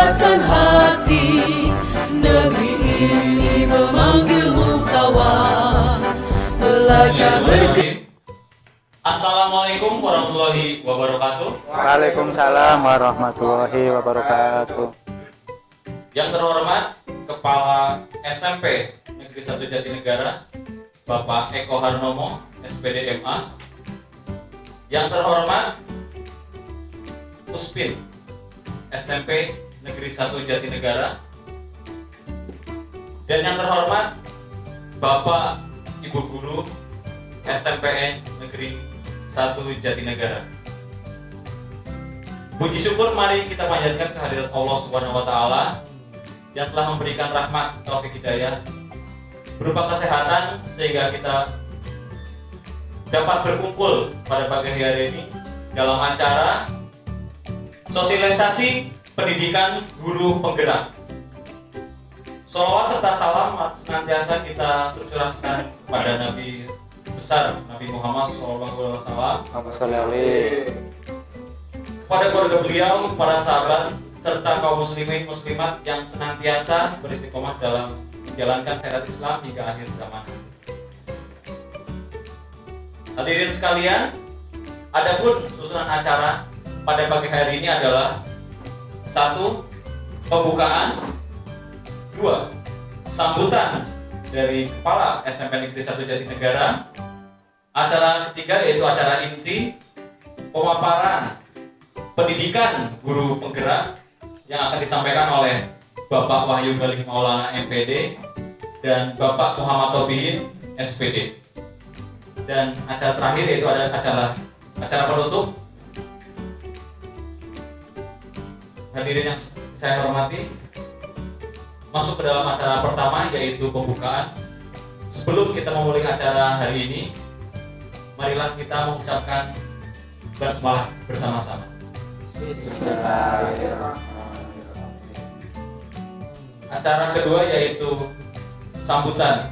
hangatkan hati. Negeri ini memanggilmu kawan, belajar Assalamualaikum warahmatullahi wabarakatuh. Waalaikumsalam warahmatullahi wabarakatuh. Yang terhormat Kepala SMP Negeri 1 Jatinegara Bapak Eko Harnomo, SPD MA. Yang terhormat Puspin SMP Negeri 1 Jatinegara. Dan yang terhormat Bapak Ibu Guru SMPN Negeri 1 Jatinegara. Puji syukur mari kita panjatkan kehadirat Allah Subhanahu wa taala yang telah memberikan rahmat taufik hidayah berupa kesehatan sehingga kita dapat berkumpul pada pagi hari ini dalam acara sosialisasi pendidikan guru penggerak. Sholawat serta salam senantiasa kita tercurahkan kepada Nabi besar Nabi Muhammad SAW, kepada keluarga beliau, para sahabat, serta kaum muslimin muslimat yang senantiasa beristiqomah dalam menjalankan syariat Islam hingga akhir zaman. Hadirin sekalian, adapun susunan acara pada pagi hari ini adalah 1. Pembukaan, 2. Sambutan dari Kepala SMP Negeri 1 Jatinegara. Acara ketiga yaitu acara inti pemaparan pendidikan guru penggerak yang akan disampaikan oleh Bapak Wahyu Galih Maulana MPD dan Bapak Muhammad Tobiin SPD. Dan acara terakhir yaitu ada acara penutup. Hadirin yang saya hormati, masuk ke dalam acara pertama yaitu pembukaan. Sebelum kita memulai acara hari ini, marilah kita mengucapkan basmalah bersama-sama. Acara kedua yaitu sambutan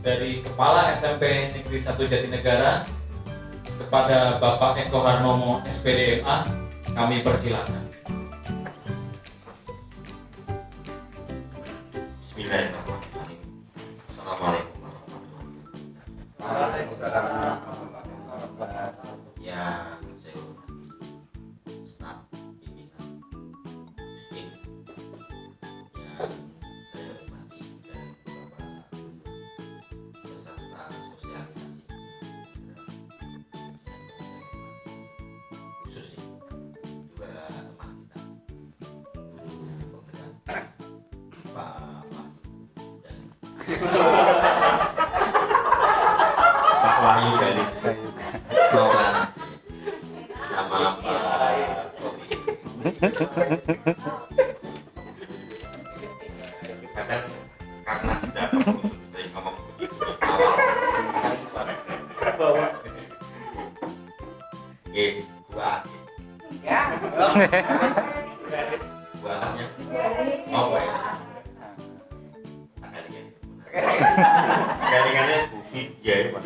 dari Kepala SMP Negeri 1 Jatinegara kepada Bapak Eko Harnomo SPD MA. Kami persilakan. Bismillahirrahmanirrahim. Assalamualaikum warahmatullahi wabarakatuh. Waalaikumsalam. Ya, saya hormati staf pimpinan tim yang saya hormati dan Bapak beserta sosialisasi khusus juga teman kita guru penggerak Pak Pak Wahyu Galih Maulana sama Pak Tobi. Kadang karena sudah sering ngomong begitu awal. Dua. Ya. Dua anaknya. Oh, baik. Galingannya bukit ya ini Pak.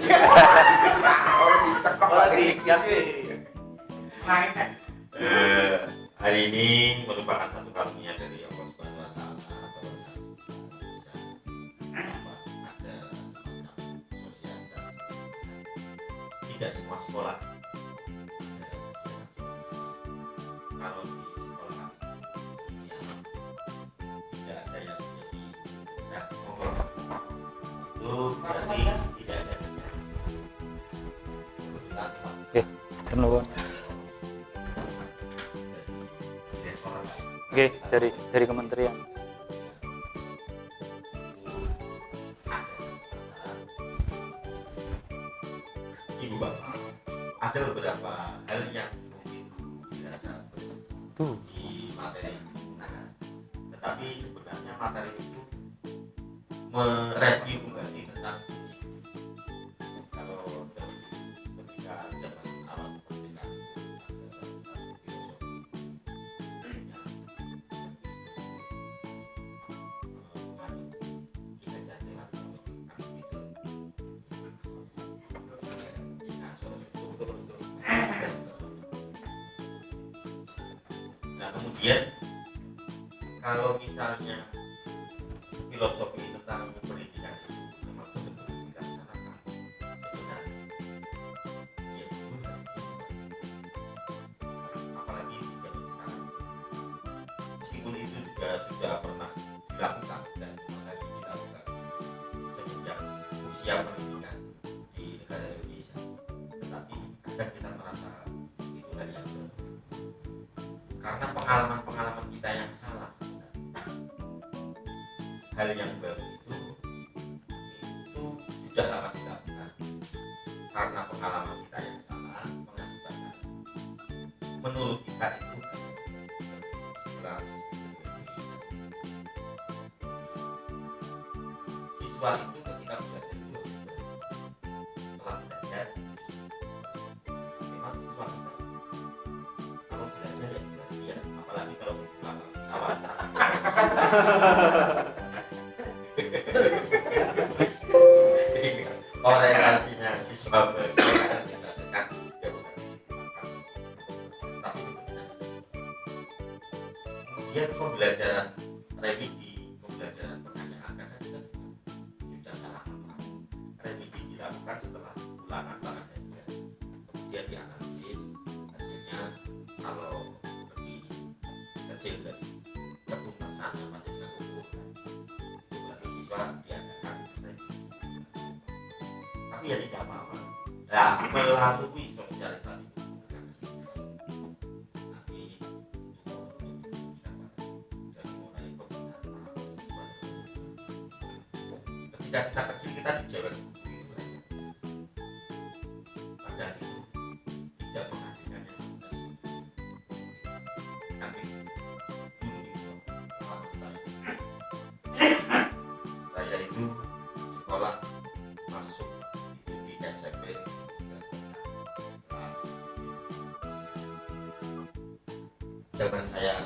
Hari ini merupakan satu karunia dari Allah Subhanahu wa taala ada sosialisasi. Tidak semua sekolah kalau di sekolah tidak ada yang menjadi itu berarti tidak ada Cenderung. Oke, dari kementerian. Ibu Bapak, ada beberapa hal yang mungkin dirasa Tuh. di materi, tetapi sebenarnya materi itu mereview kembali tentang kalau ketika zaman awal kemerdekaan Nah kemudian kalau misalnya filosofi tentang pendidikan itu memang betul-betul dilaksanakan sebenarnya ya itu apalagi di zaman sekarang meskipun itu juga sudah pernah dilakukan dan masih dilakukan sejak usia pendidikan di negara Indonesia, tetapi kadang kita merasa itu hal yang baru karena pengalaman-pengalaman kita yang salah. Hal yang baru itu sudah lama dilakukan karena pengalaman kita yang salah mengakibatkan menurut kita itu adalah siswa itu ketika belajar itu setelah belajar memang siswa kita kalau belajar ya belajar apalagi kalau kawan orientasinya siswa belajar dikatakan tapi kemudian pembelajaran revisi, pembelajaran pertanyaan kan sudah salah kaprah. Revisi dilakukan setelah ulangan kemudian dianalisis hasilnya kalau lebih kecil dari ketuntasan yang masih kita kumpulkan itu berarti siswa diadakan revisi. Tapi ya tidak apa-apa ya melalui sosialisasi nanti dari mulai pembinaan ketika kita kecil kita dijawab padahal itu tidak menghasilkan nanti saya itu sekolah masuk itu di SMP zaman saya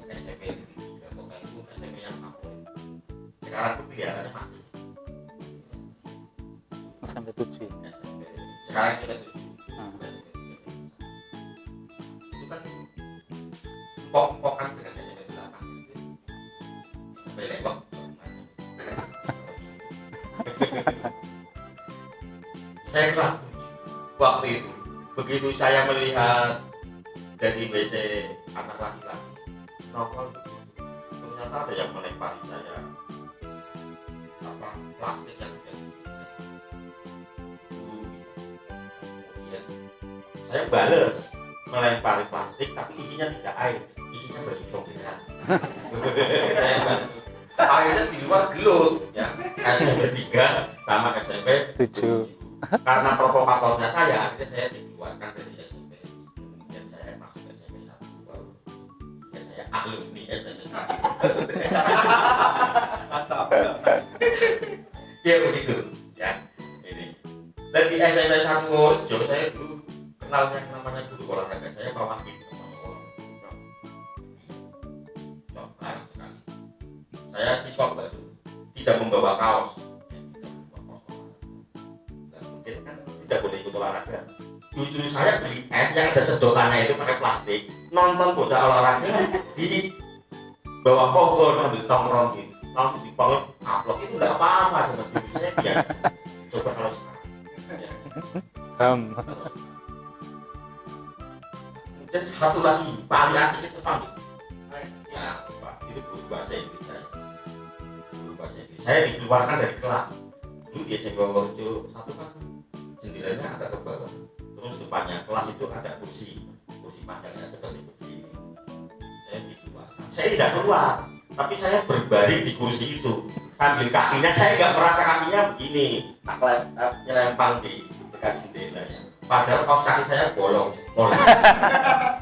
SMP di Jakarta itu SMP yang favorit sekarang tuh kelihatannya masih sampai 7 ya. SMP sekarang sudah 7 itu kan pok-pokan dengan SMP 8 sampai lewat saya kelas 7 waktu itu begitu saya melihat dari WC anak laki-laki nongol begitu ternyata ada yang melempari saya plastik yang kemudian saya bales melempari plastik tapi isinya tidak air, isinya baju sobekan. Airnya di luar gelut ya, SMP 3 sama SMP 7 karena provokatornya saya akhirnya saya dikeluarkan dari SMP kemudian saya masuk SMP 1 baru ya saya alumni SMP 1 ya begitu ya ini dan di SMP 1 Orjo saya dulu kenal yang namanya guru olahraga saya Pak Wahid sekali saya siswa baru tidak membawa kaos tidak boleh ikut olahraga. Justru saya beli es yang ada sedotannya itu pakai plastik, nonton bocah olahraga di bawah pohon sambil tongkrong gitu, langsung dibangun upload itu nggak apa-apa sebenarnya saya biar coba kalau sekarang. Dan satu lagi variasi itu panggil, ya Pak itu guru bahasa Inggris saya, guru bahasa Inggris saya dikeluarkan dari kelas. Dulu di SMP Orjo 1 kan jendelanya ada ke bawah, terus depannya kelas itu ada kursi panjangnya seperti kursi ini. Saya dikeluarkan, saya tidak keluar, tapi saya berbaring di kursi itu sambil kakinya saya nggak merasa kakinya begini, tak nyelempang di dekat jendela ya. Padahal kaos kaki saya bolong,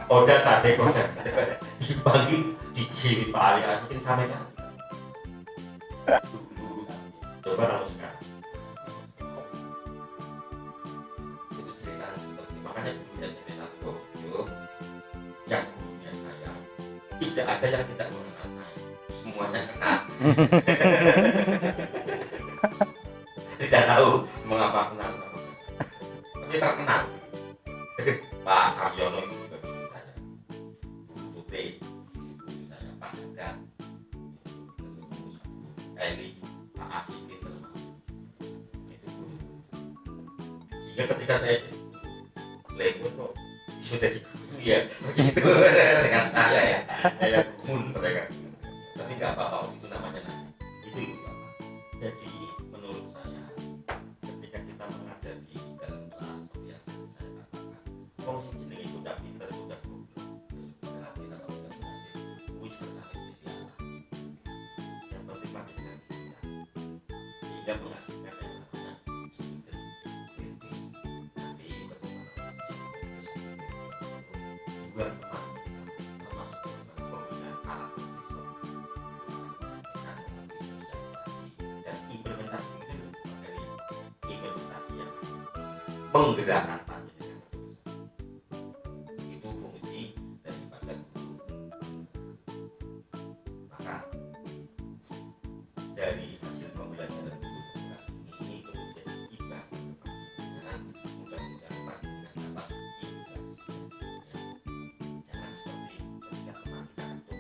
odat dipanggil dijilid Pak Ali Asikin sampai kan. Coba kalau sekarang. Makanya gurunya SMP 1 Orjo yang gurunya saya tidak ada yang tidak mengenal saya, semuanya kenal. Tidak tahu mengapa kenal sama saya, tapi terkenal. Pak Saryono itu juga guru saya, guru Putri, guru saya Pak Hadan, Ya ketika saya Lego kok bisa jadi guru ya begitu dengan saya ya saya gumun mereka tapi nggak apa-apa itu namanya itu ibu bapak. Jadi menurut saya ketika kita mengajar di dalam kelas seperti yang saya katakan fungsi jeneng itu tidak pintar sudah goblok relasi atau tidak berhasil wis bersama ideal yang penting pada dengan kita sehingga menghasilkan yang namanya student nanti juga termasuk pembinaan alat dan implementasi itu dari implementasi yang menggerakkan panjenengan itu fungsi daripada guru. Maka dari hasil pembelajaran guru ini kemudian ibah dengan mudah-mudahan panjenengan dapat jangan seperti ketika teman kita itu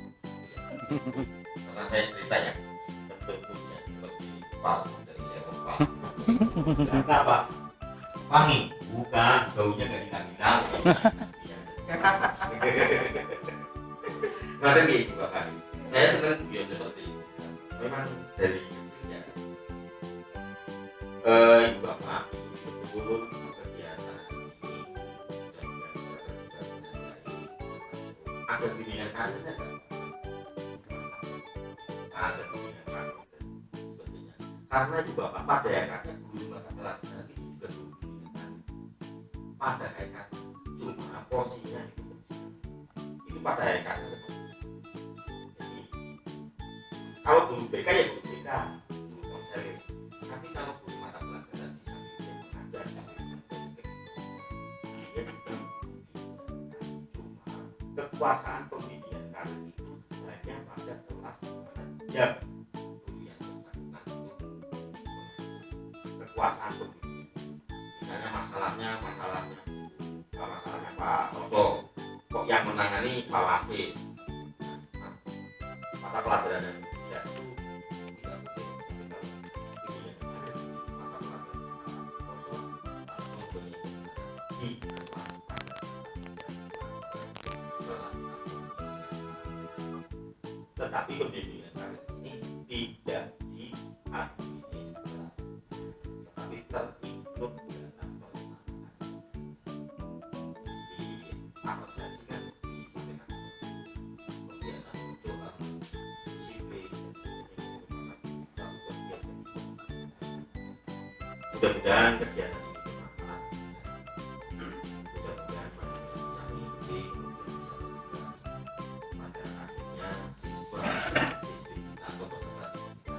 karena saya cerita ya bentuknya seperti palsu dari Eropa. Kenapa? Wangi? Bukan, baunya nggak hilang-hilang. Nggak ada gitu Bapak. Saya senang dia seperti itu. Memang dari kecilnya ibu bapak itu betul kegiatan ini ada bimbingan karir ada bimbingan karir sebetulnya karena ibu bapak pada hakikatnya guru mata pelajaran itu juga guru bimbingan pada hakikatnya cuma porsinya itu pada hakikatnya jadi kalau guru BK ya guru BK guru konseling tapi kalau guru mata pelajaran di samping dia mengajar dia cuma kekuasaan pembimbingan karir itu hanya pada kelas dia guru yang bersangkutan itu kekuasaan pembimbingan misalnya masalahnya Pak Toto kok yang menangani Pak Wasit mata pelajaran yang tidak itu tidak boleh mata pelajaran di tetapi pembimbingan karir ini tidak diadministrasi tetapi terikut dalam pelaksanaan diapresiasikan disampaikan kebiasaan muncul disiplin mudah-mudahan kegiatan ini bermanfaat mudah-mudahan bisa mengikuti pada akhirnya siswa atau peserta bisa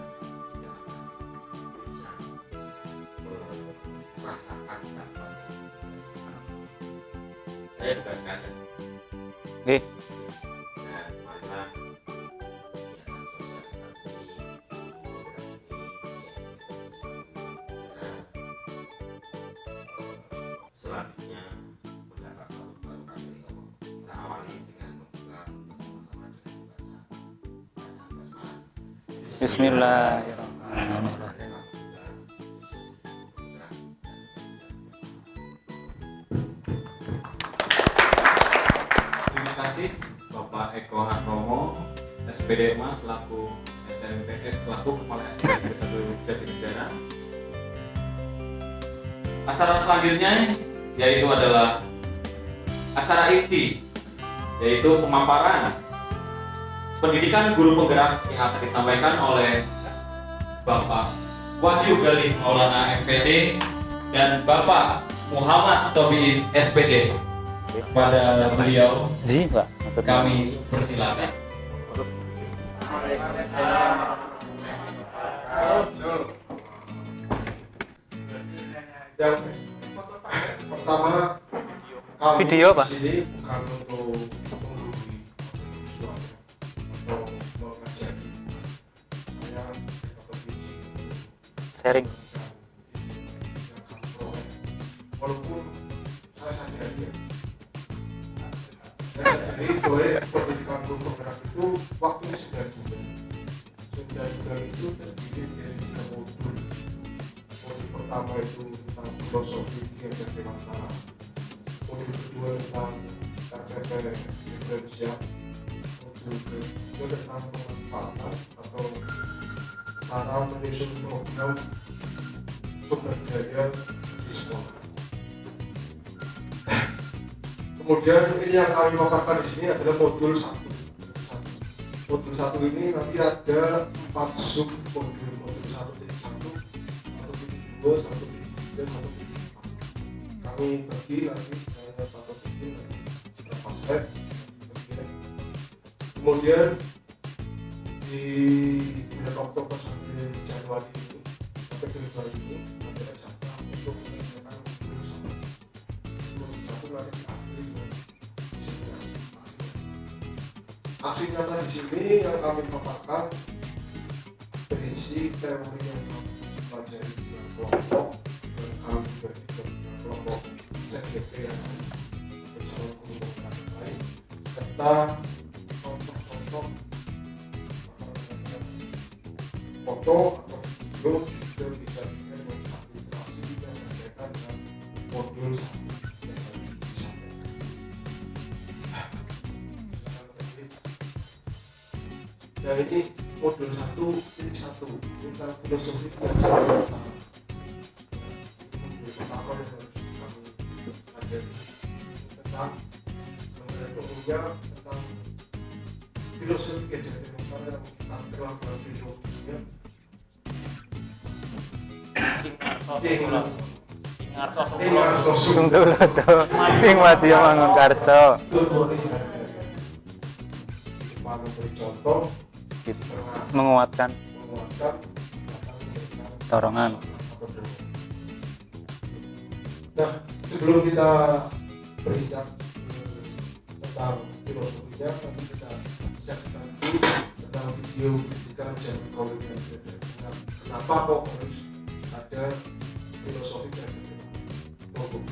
merasakan dampak saya juga kangen Oke. dan mana kegiatan sosialisasi selanjutnya mendapat satu baru kali kita awali dengan membuka bersama-sama dengan membaca Bismillahirrahmanirrahim. Terima kasih Bapak Eko Hartomo, SPD Mas selaku SMPS selaku Kepala SPD 1 Jatinegara. Acara selanjutnya yaitu adalah acara inti, yaitu pemaparan pendidikan guru penggerak yang akan disampaikan oleh Bapak Wahyu Galih Maulana SPD dan Bapak Muhammad Tobiin SPD. Kepada beliau Ji, Pak. kami persilakan. Yang pertama kami Video, Pak. di sini bukan untuk menggurui siswa atau mengajari. Saya dapat ini Sharing. walaupun saya sadari boleh pendidikan guru penggerak itu waktunya 9 bulan. 9 bulan itu terdiri dari 3 modul. Modul pertama itu tentang filosofi kinerja dewasa. Modul kedua tentang RPP Indonesia. Modul ketiga tentang pemanfaatan atau cara menyusun program sumber daya di sekolah. Kemudian ini yang kami paparkan di sini adalah modul 1. Modul 1 ini nanti ada 4 sub modul. Modul 1.1, 1.2, 1.3, 1.4. Kami bagi nanti saya satu segi berapa slide. Kemudian di bulan Oktober sampai Januari ini sampai Februari ini nanti ada jatah untuk mengerjakan modul 1. Modul 1 nanti diakhiri dengan aksi nyata di sini yang kami paparkan berisi teori yang kami pelajari dengan kelompok dan kami bagi dengan kelompok ZGP yang berjalan kelompok lain serta contoh-contoh foto atau video juga bisa dengan aplikasi yang berkaitan dengan modul 1 yang tadi disampaikan. Dan ini modul 1 ini tentang filosofi kinerja dewasa. Modul pertama yang harus kami pelajari tentang gambaran umumnya tentang filosofi kinerja dewasa yang kita telah belajar filosofinya. Sung dulu tuh. Ping Madya Mangunkarso. Memberi contoh Menguatkan dorongan. Nah, sebelum kita berbincang tentang filosofinya, nanti kita saksikan dulu tentang video pendidikan zaman kolonial. Kenapa kok harus ada filosofi dan hukum?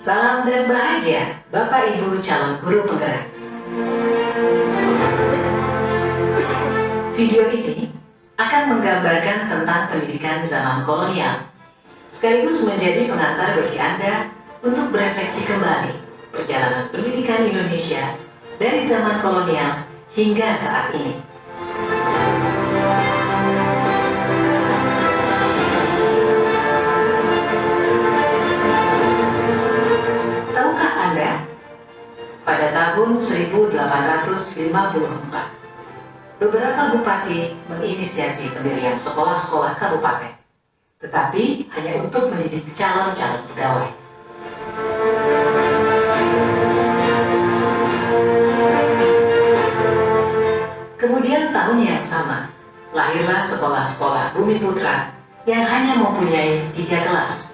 Salam dan bahagia, Bapak Ibu calon guru penggerak. Video ini akan menggambarkan tentang pendidikan zaman kolonial, sekaligus menjadi pengantar bagi Anda untuk berefleksi kembali perjalanan pendidikan Indonesia dari zaman kolonial hingga saat ini. Tahukah Anda, pada tahun 1854, beberapa bupati menginisiasi pendirian sekolah-sekolah kabupaten, tetapi hanya untuk mendidik calon-calon pegawai. Kemudian tahun yang sama, lahirlah sekolah-sekolah Bumi Putra yang hanya mempunyai 3 kelas.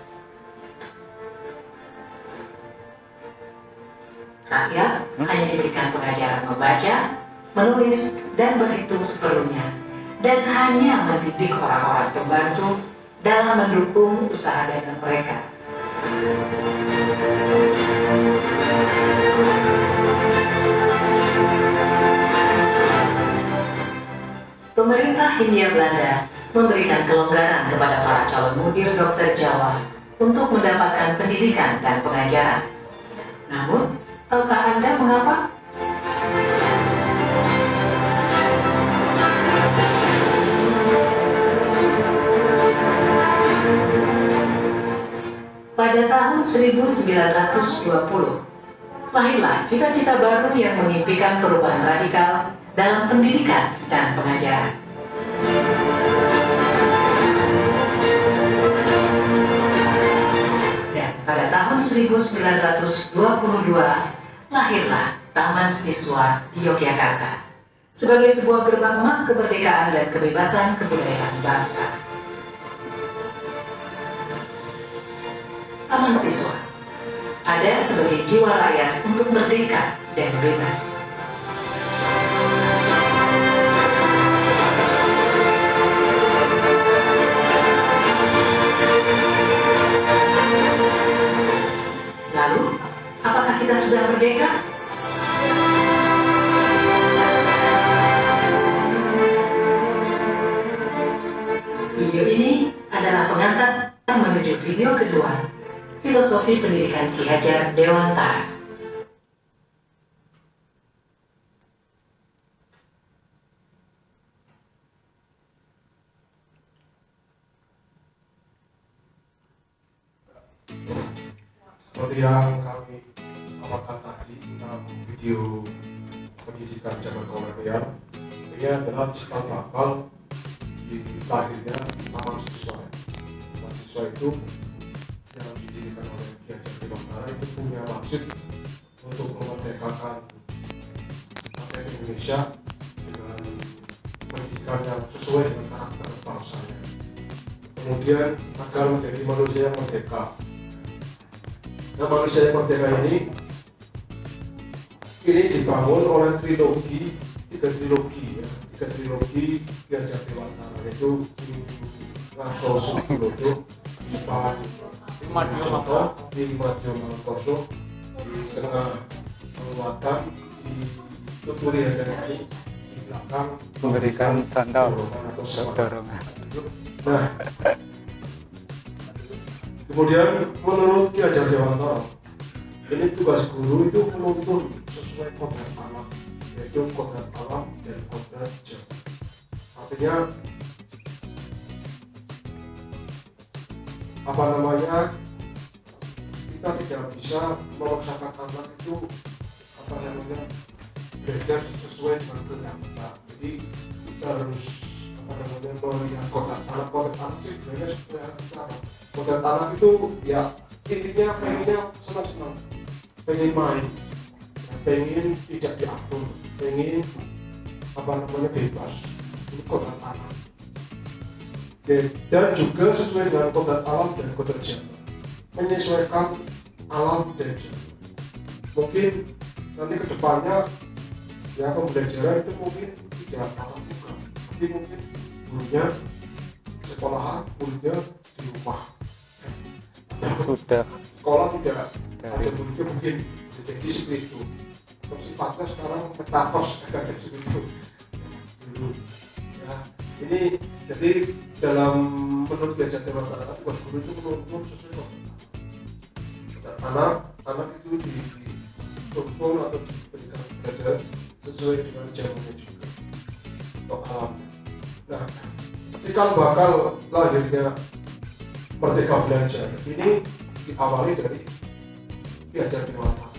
Rakyat hanya diberikan pengajaran membaca, menulis, dan berhitung seperlunya, dan hanya mendidik orang-orang pembantu dalam mendukung usaha dagang mereka. Pemerintah Hindia Belanda memberikan kelonggaran kepada para calon mudir dokter Jawa untuk mendapatkan pendidikan dan pengajaran. Namun, tahukah Anda mengapa? Pada tahun 1920, lahirlah cita-cita baru yang mengimpikan perubahan radikal dalam pendidikan dan pengajaran. Dan pada tahun 1922, lahirlah Taman Siswa di Yogyakarta sebagai sebuah gerbang emas kemerdekaan dan kebebasan kebudayaan bangsa. Taman Siswa ada sebagai jiwa rakyat untuk merdeka dan bebas. Lalu, apa Video ini adalah pengantar menuju video kedua, Filosofi Pendidikan Ki Hajar Dewantara. Seperti yang kami paparkan tadi tentang video pendidikan zaman kolonial, ini adalah cikal bakal di lahirnya taman siswa. Taman siswa itu yang didirikan oleh Ki Hajar Dewantara itu punya maksud untuk memerdekakan rakyat Indonesia dengan pendidikan yang sesuai dengan karakter bangsanya. Kemudian agar menjadi manusia yang merdeka. Nah, manusia yang merdeka ini dibangun oleh tiga trilogi Ki Hajar Dewantara, yaitu Ngaso Sugiyoto, Ipan Wijoto, Madjo Mangkoso, di tengah penguatan di Tuturi Hadayani, di belakang Memberikan contoh atau dorongan. Nah, kemudian menurut Ki Hajar Dewantara, ini tugas guru itu menuntun sesuai kodrat alam, yaitu kodrat alam dan kodrat jam. Artinya kita tidak bisa memaksakan anak itu belajar sesuai dengan kehendak kita. Jadi kita harus melihat kodrat anak itu sebenarnya seperti apa? Kodrat anak itu ya intinya pengennya senang-senang, pengen main, pengen tidak diatur, pengen bebas. Ini kodrat anak. Dan juga sesuai dengan kodrat alam dan kodrat jam, menyesuaikan alam dan jam. Mungkin nanti kedepannya ya pembelajaran itu mungkin tidak alam juga, tapi mungkin gurunya sekolahan, gurunya di rumah. Sudah Sekolah tidak dari ada gurunya mungkin jadi seperti itu. Sifatnya sekarang metaverse ada seperti itu. Ya, ini jadi dalam menurut Ki Hajar Dewantara, tugas guru itu menuntun sesuai dengan anak itu dituntun atau diberikan belajar sesuai dengan jamnya juga untuk alam. Nah, cikal bakal lahirnya Merdeka Belajar ini diawali dari Ki Hajar Dewantara.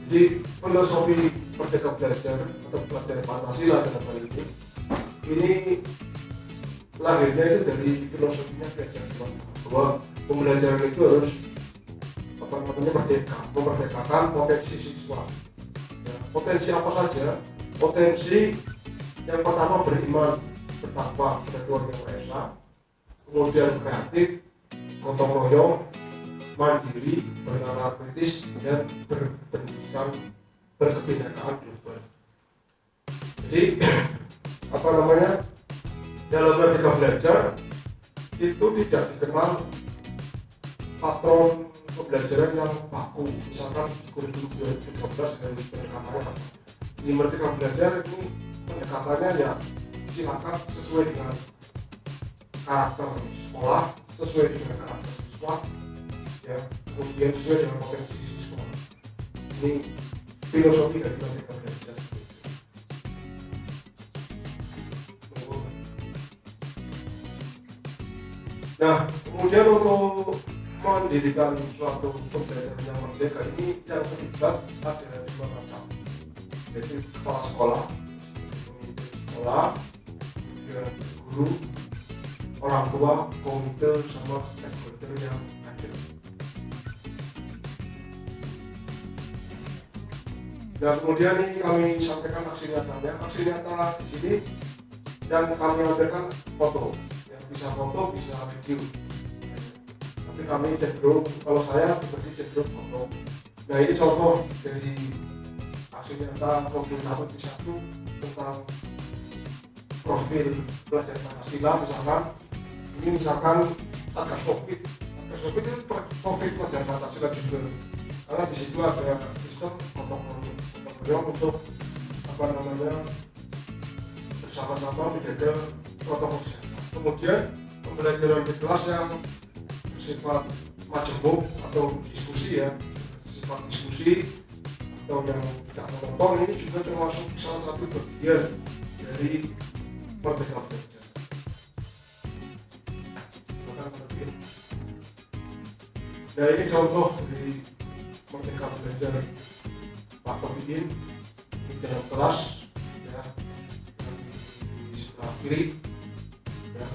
Jadi filosofi Merdeka Belajar atau pelajaran Pancasila dalam hal ini lahirnya itu dari filosofinya Ki Hajar Dewantara, bahwa pembelajaran itu harus memerdekakan potensi siswa. Ya, potensi apa saja? Potensi yang pertama beriman, bertakwa pada Tuhan Yang Maha Esa, kemudian kreatif, gotong royong, mandiri, bernalar kritis, dan berpendidikan berkebinekaan global. Jadi dalam Merdeka Belajar itu tidak dikenal patron pembelajaran yang baku, misalkan di kurikulum 2013 dan pendekatannya. Di Merdeka Belajar ini pendekatannya ya silakan sesuai dengan karakter sekolah, sesuai dengan karakter siswa, ya, kemudian sesuai dengan potensi siswa. Ini filosofi dari Merdeka Belajar. Nah, kemudian untuk mendirikan suatu pembelajaran yang merdeka ini yang terlibat ada 5 macam, yaitu kepala sekolah, pemimpin sekolah, kemudian guru, orang tua, komite, sama stakeholder yang ada. Dan kemudian ini kami sampaikan aksi nyatanya. Aksi nyata di sini dan kami sampaikan foto, yang bisa foto bisa video. Tapi kami cenderung, kalau saya seperti cenderung foto. Nah, ini contoh dari aksi nyata profil 1 tentang profil pelajar Pancasila. Misalkan Satgas Covid itu profil pelajar Pancasila juga, karena di situ ada sistem protokol untuk bersama-sama menjaga protokol kesehatan. kemudian pembelajaran di kelas yang bersifat majemuk atau diskusi ya, bersifat diskusi atau yang tidak monoton, ini juga termasuk salah satu bagian dari Merdeka Belajar. Nah, ini contoh dari Merdeka Belajar Pak Kofikin di dalam kelas ya, di sebelah kiri ya.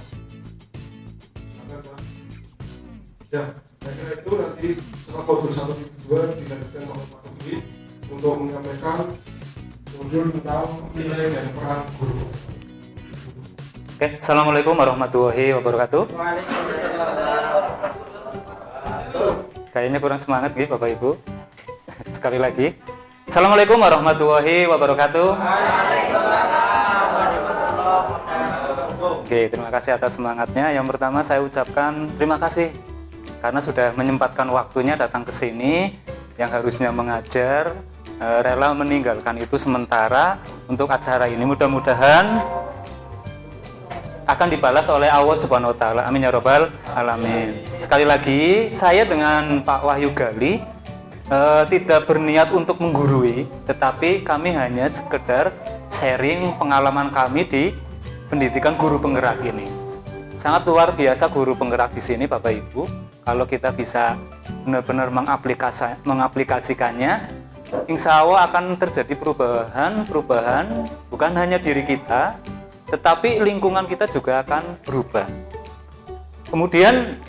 Ya, saya kira itu nanti setelah modul 1-2 dilanjutkan oleh Pak Kofikin untuk menyampaikan modul tentang nilai dan peran guru. Oke, Assalamualaikum warahmatullahi wabarakatuh. Kayaknya kurang semangat nih Bapak Ibu. Sekali lagi. Assalamualaikum warahmatullahi wabarakatuh. Oke, terima kasih atas semangatnya. Yang pertama saya ucapkan terima kasih karena sudah menyempatkan waktunya datang ke sini, yang harusnya mengajar, rela meninggalkan itu sementara untuk acara ini. Mudah-mudahan akan dibalas oleh Allah Subhanahu wa taala. Amin ya rabbal alamin. Sekali lagi, saya dengan Pak Wahyu Gali tidak berniat untuk menggurui, tetapi kami hanya sekedar sharing pengalaman kami di pendidikan guru penggerak ini. Sangat luar biasa guru penggerak di sini Bapak Ibu. Kalau kita bisa benar-benar mengaplikasikannya, insya Allah akan terjadi perubahan bukan hanya diri kita, tetapi lingkungan kita juga akan berubah. Kemudian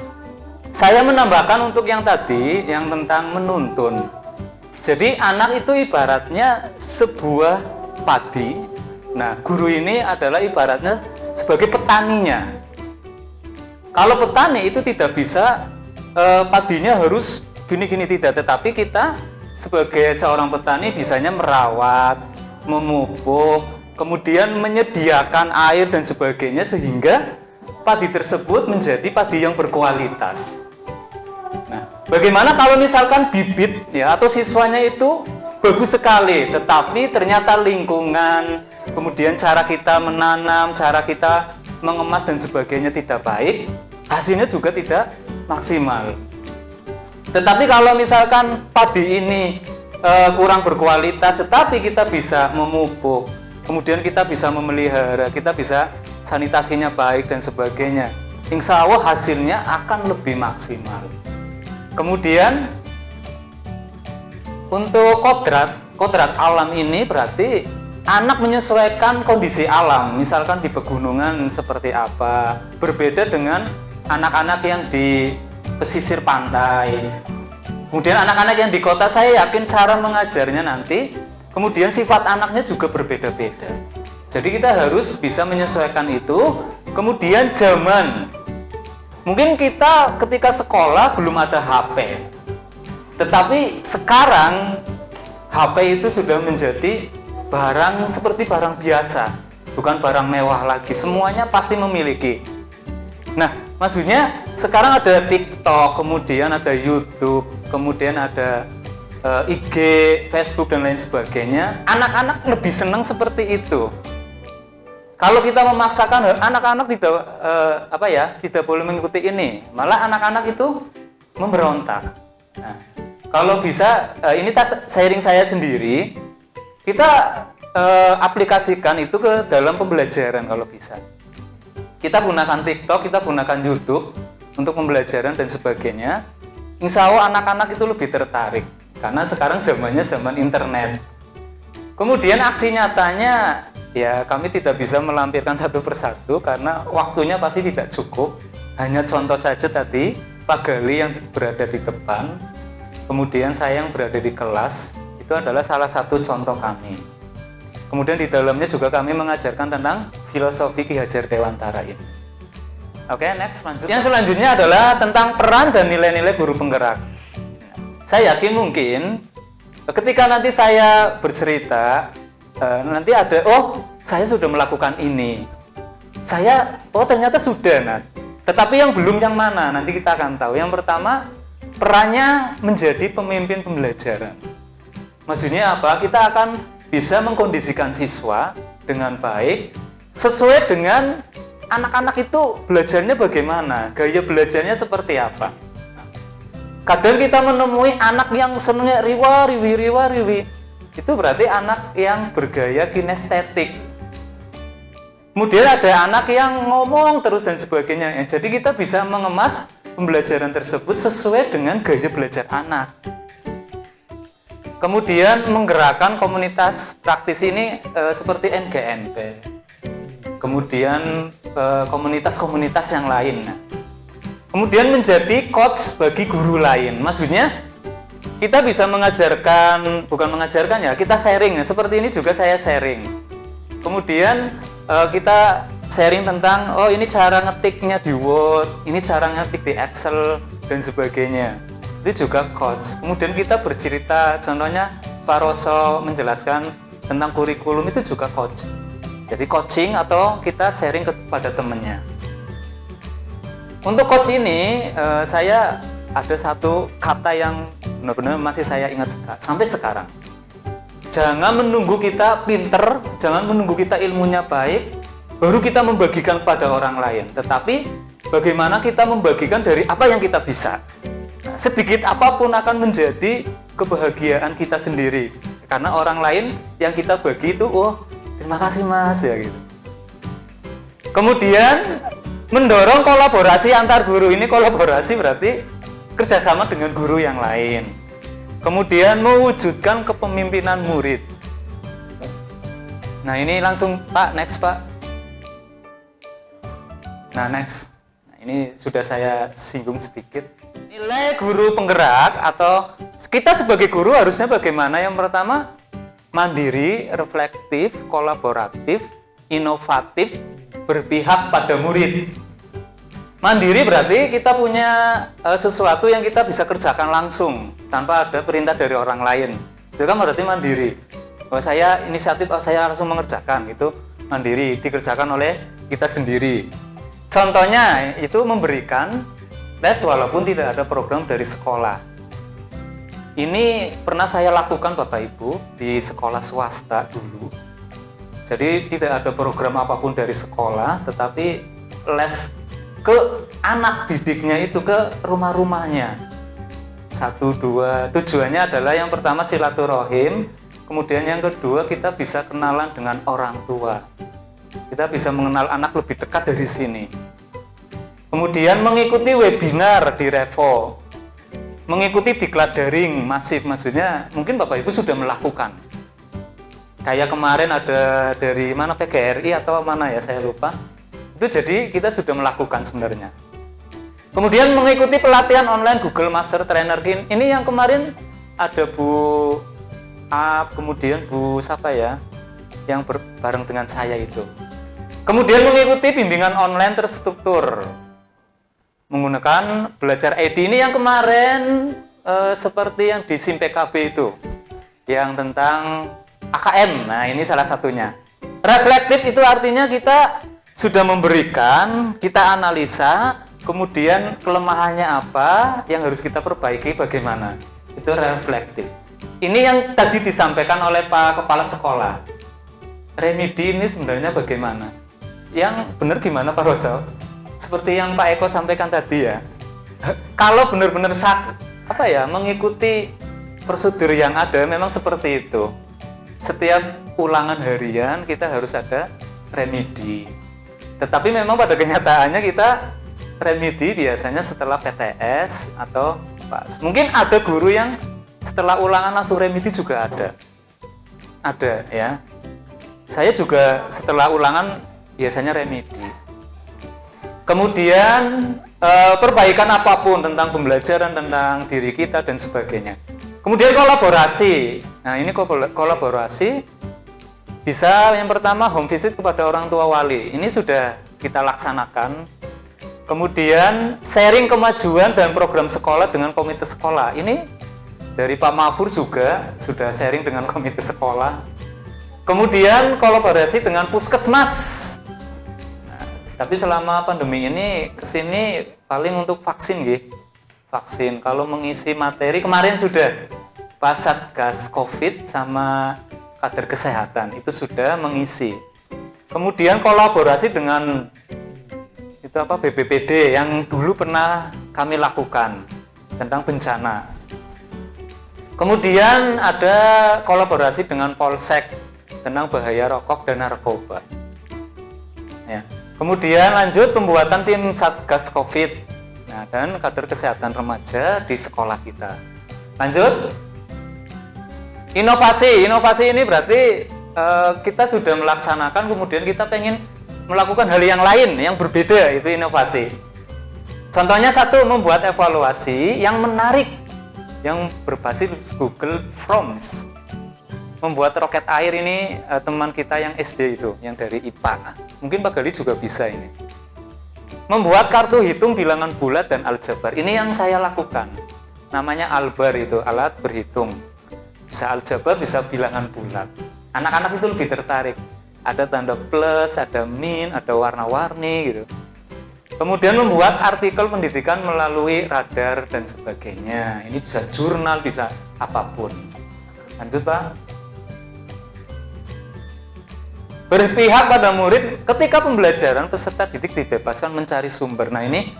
saya menambahkan untuk yang tadi, yang tentang menuntun. Jadi anak itu ibaratnya sebuah padi. Nah, guru ini adalah ibaratnya sebagai petaninya. Kalau petani itu tidak bisa padinya harus gini-gini tidak, tetapi kita sebagai seorang petani bisanya merawat, memupuk, kemudian menyediakan air dan sebagainya sehingga padi tersebut menjadi padi yang berkualitas. Nah, bagaimana kalau misalkan bibit ya atau siswanya itu bagus sekali, tetapi ternyata lingkungan, kemudian cara kita menanam, cara kita mengemas dan sebagainya tidak baik, hasilnya juga tidak maksimal. Tetapi kalau misalkan padi ini kurang berkualitas, tetapi kita bisa memupuk, kemudian kita bisa memelihara, kita bisa sanitasinya baik dan sebagainya, insya Allah hasilnya akan lebih maksimal. Kemudian untuk kodrat alam ini berarti anak menyesuaikan kondisi alam. Misalkan di pegunungan seperti apa, berbeda dengan anak-anak yang di pesisir pantai. Kemudian anak-anak yang di kota, saya yakin cara mengajarnya nanti, kemudian sifat anaknya juga berbeda-beda. Jadi kita harus bisa menyesuaikan itu. Kemudian zaman, mungkin kita ketika sekolah belum ada HP, tetapi sekarang HP itu sudah menjadi barang seperti barang biasa, bukan barang mewah lagi, semuanya pasti memiliki. Nah, maksudnya sekarang ada TikTok, kemudian ada YouTube, kemudian ada IG, Facebook dan lain sebagainya. Anak-anak lebih senang seperti itu. Kalau kita memaksakan anak-anak tidak boleh mengikuti ini, malah anak-anak itu memberontak. Nah, kalau bisa, ini sharing saya sendiri, kita aplikasikan itu ke dalam pembelajaran kalau bisa. Kita gunakan TikTok, kita gunakan YouTube untuk pembelajaran dan sebagainya. Insya Allah anak-anak itu lebih tertarik karena sekarang zamannya zaman internet. Kemudian aksi nyatanya ya kami tidak bisa melampirkan satu persatu karena waktunya pasti tidak cukup. Hanya contoh saja tadi Pak Gali yang berada di depan, kemudian saya yang berada di kelas, itu adalah salah satu contoh kami. Kemudian di dalamnya juga kami mengajarkan tentang filosofi Ki Hajar Dewantara ini. Oke, next lanjut. Yang selanjutnya adalah tentang peran dan nilai-nilai guru penggerak. Saya yakin mungkin ketika nanti saya bercerita, nanti ada, saya sudah melakukan ini. Ternyata sudah, nah. Tetapi yang belum yang mana, nanti kita akan tahu. Yang pertama, perannya menjadi pemimpin pembelajaran. Maksudnya apa? Kita akan bisa mengkondisikan siswa dengan baik sesuai dengan anak-anak itu belajarnya bagaimana, gaya belajarnya seperti apa. Kadang kita menemui anak yang senangnya riwa-riwi, itu berarti anak yang bergaya kinestetik. Kemudian ada anak yang ngomong terus dan sebagainya. Jadi kita bisa mengemas pembelajaran tersebut sesuai dengan gaya belajar anak. Kemudian menggerakkan komunitas praktis ini seperti NGNP. Kemudian komunitas-komunitas yang lain. Kemudian menjadi coach bagi guru lain. Maksudnya kita bisa mengajarkan, bukan mengajarkan ya, kita sharing. Seperti ini juga saya sharing. Kemudian kita sharing tentang, oh ini cara ngetiknya di Word, ini cara ngetik di Excel, dan sebagainya. Itu juga coach. Kemudian kita bercerita, contohnya Pak Roso menjelaskan tentang kurikulum, itu juga coach. Jadi coaching atau kita sharing kepada temannya. Untuk coach ini, saya ada satu kata yang benar-benar masih saya ingat sampai sekarang. Jangan menunggu kita pinter, jangan menunggu kita ilmunya baik, baru kita membagikan pada orang lain. Tetapi bagaimana kita membagikan dari apa yang kita bisa. Nah, sedikit apapun akan menjadi kebahagiaan kita sendiri. Karena orang lain yang kita bagi itu, oh terima kasih mas, ya gitu. Kemudian mendorong kolaborasi antar guru. Ini kolaborasi berarti kerjasama dengan guru yang lain. Kemudian mewujudkan kepemimpinan murid. Nah ini langsung Pak, next Pak. Nah next. Nah, ini sudah saya singgung sedikit. Nilai guru penggerak atau kita sebagai guru harusnya bagaimana? Yang pertama, mandiri, reflektif, kolaboratif, inovatif, berpihak pada murid. Mandiri berarti kita punya sesuatu yang kita bisa kerjakan langsung tanpa ada perintah dari orang lain. Itu kan berarti mandiri. Bahwa saya inisiatif, saya langsung mengerjakan, itu mandiri, dikerjakan oleh kita sendiri. Contohnya itu memberikan les walaupun tidak ada program dari sekolah. Ini pernah saya lakukan Bapak Ibu di sekolah swasta dulu. Jadi tidak ada program apapun dari sekolah, tetapi les ke anak didiknya itu ke rumah-rumahnya. 1, 2, tujuannya adalah yang pertama silaturahim, kemudian yang kedua kita bisa kenalan dengan orang tua. Kita bisa mengenal anak lebih dekat dari sini. Kemudian mengikuti webinar di Revo, mengikuti diklat daring masif, maksudnya mungkin Bapak Ibu sudah melakukan. Kayak kemarin ada dari mana, PGRI atau mana ya, saya lupa. Itu jadi kita sudah melakukan sebenarnya. Kemudian mengikuti pelatihan online Google Master Trainer. Ini yang kemarin ada Bu Ap, kemudian Bu siapa ya, yang bareng dengan saya itu. Kemudian mengikuti bimbingan online terstruktur menggunakan belajar ID. Ini yang kemarin seperti yang di SIM PKB itu, yang tentang AKM. Nah ini salah satunya. Reflektif itu artinya kita sudah memberikan, kita analisa, kemudian kelemahannya apa, yang harus kita perbaiki bagaimana. Itu reflektif. Ini yang tadi disampaikan oleh Pak Kepala Sekolah. Remedi ini sebenarnya bagaimana? Yang benar gimana Pak Roso? Seperti yang Pak Eko sampaikan tadi ya. Kalau benar-benar mengikuti prosedur yang ada, memang seperti itu. Setiap ulangan harian kita harus ada remedi. Tetapi memang pada kenyataannya kita remedi biasanya setelah PTS atau PAS. Mungkin ada guru yang setelah ulangan langsung remedi juga ada. Ada ya. Saya juga setelah ulangan biasanya remedi. Kemudian perbaikan apapun tentang pembelajaran, tentang diri kita dan sebagainya. Kemudian kolaborasi. Nah ini kolaborasi bisa yang pertama home visit kepada orang tua wali. Ini sudah kita laksanakan. Kemudian sharing kemajuan dan program sekolah dengan komite sekolah. Ini dari Pak Mahfur juga sudah sharing dengan komite sekolah. Kemudian kolaborasi dengan puskesmas. Nah, tapi selama pandemi ini kesini paling untuk vaksin gitu. Vaksin. Kalau mengisi materi kemarin sudah pas Satgas Covid sama kader kesehatan itu sudah mengisi. Kemudian kolaborasi dengan itu apa BPPD yang dulu pernah kami lakukan tentang bencana. Kemudian ada kolaborasi dengan Polsek tentang bahaya rokok dan narkoba. Ya. Kemudian lanjut pembuatan tim Satgas Covid, nah, dan kader kesehatan remaja di sekolah kita. Lanjut, inovasi ini berarti kita sudah melaksanakan, kemudian kita pengen melakukan hal yang lain yang berbeda, itu inovasi. Contohnya satu, membuat evaluasi yang menarik yang berbasis Google Forms. Membuat roket air ini teman kita yang SD itu, yang dari IPA. Mungkin Pak Gali juga bisa ini. Membuat kartu hitung bilangan bulat dan aljabar. Ini yang saya lakukan. Namanya albar itu, alat berhitung. Bisa aljabar, bisa bilangan bulat. Anak-anak itu lebih tertarik. Ada tanda plus, ada min, ada warna-warni gitu. Kemudian membuat artikel pendidikan melalui radar dan sebagainya. Ini bisa jurnal, bisa apapun. Lanjut Pak. Berpihak pada murid ketika pembelajaran, peserta didik dibebaskan mencari sumber. Nah ini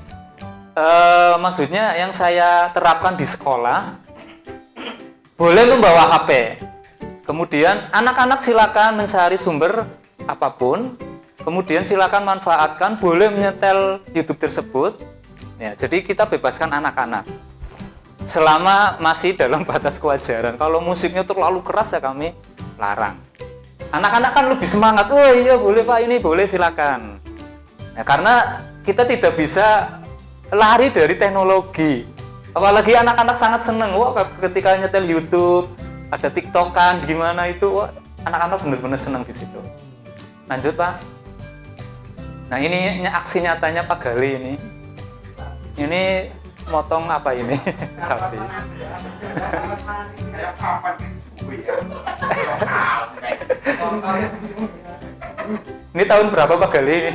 maksudnya yang saya terapkan di sekolah, boleh membawa HP. Kemudian anak-anak silakan mencari sumber apapun. Kemudian silakan manfaatkan, boleh menyetel YouTube tersebut. Ya, jadi kita bebaskan anak-anak selama masih dalam batas kewajaran. Kalau musiknya terlalu keras ya kami larang. Anak-anak kan lebih semangat, oh iya boleh Pak, ini boleh silakan. Nah, karena kita tidak bisa lari dari teknologi. Apalagi anak-anak sangat seneng, wah ketika nyetel YouTube, ada TikTokan, gimana itu, wah anak-anak benar-benar seneng di situ. Lanjut Pak. Nah ini aksi nyatanya Pak Gali ini. Ini motong apa ini? Sapi. Kayak apa nih? Ini tahun berapa Pak Gali ini?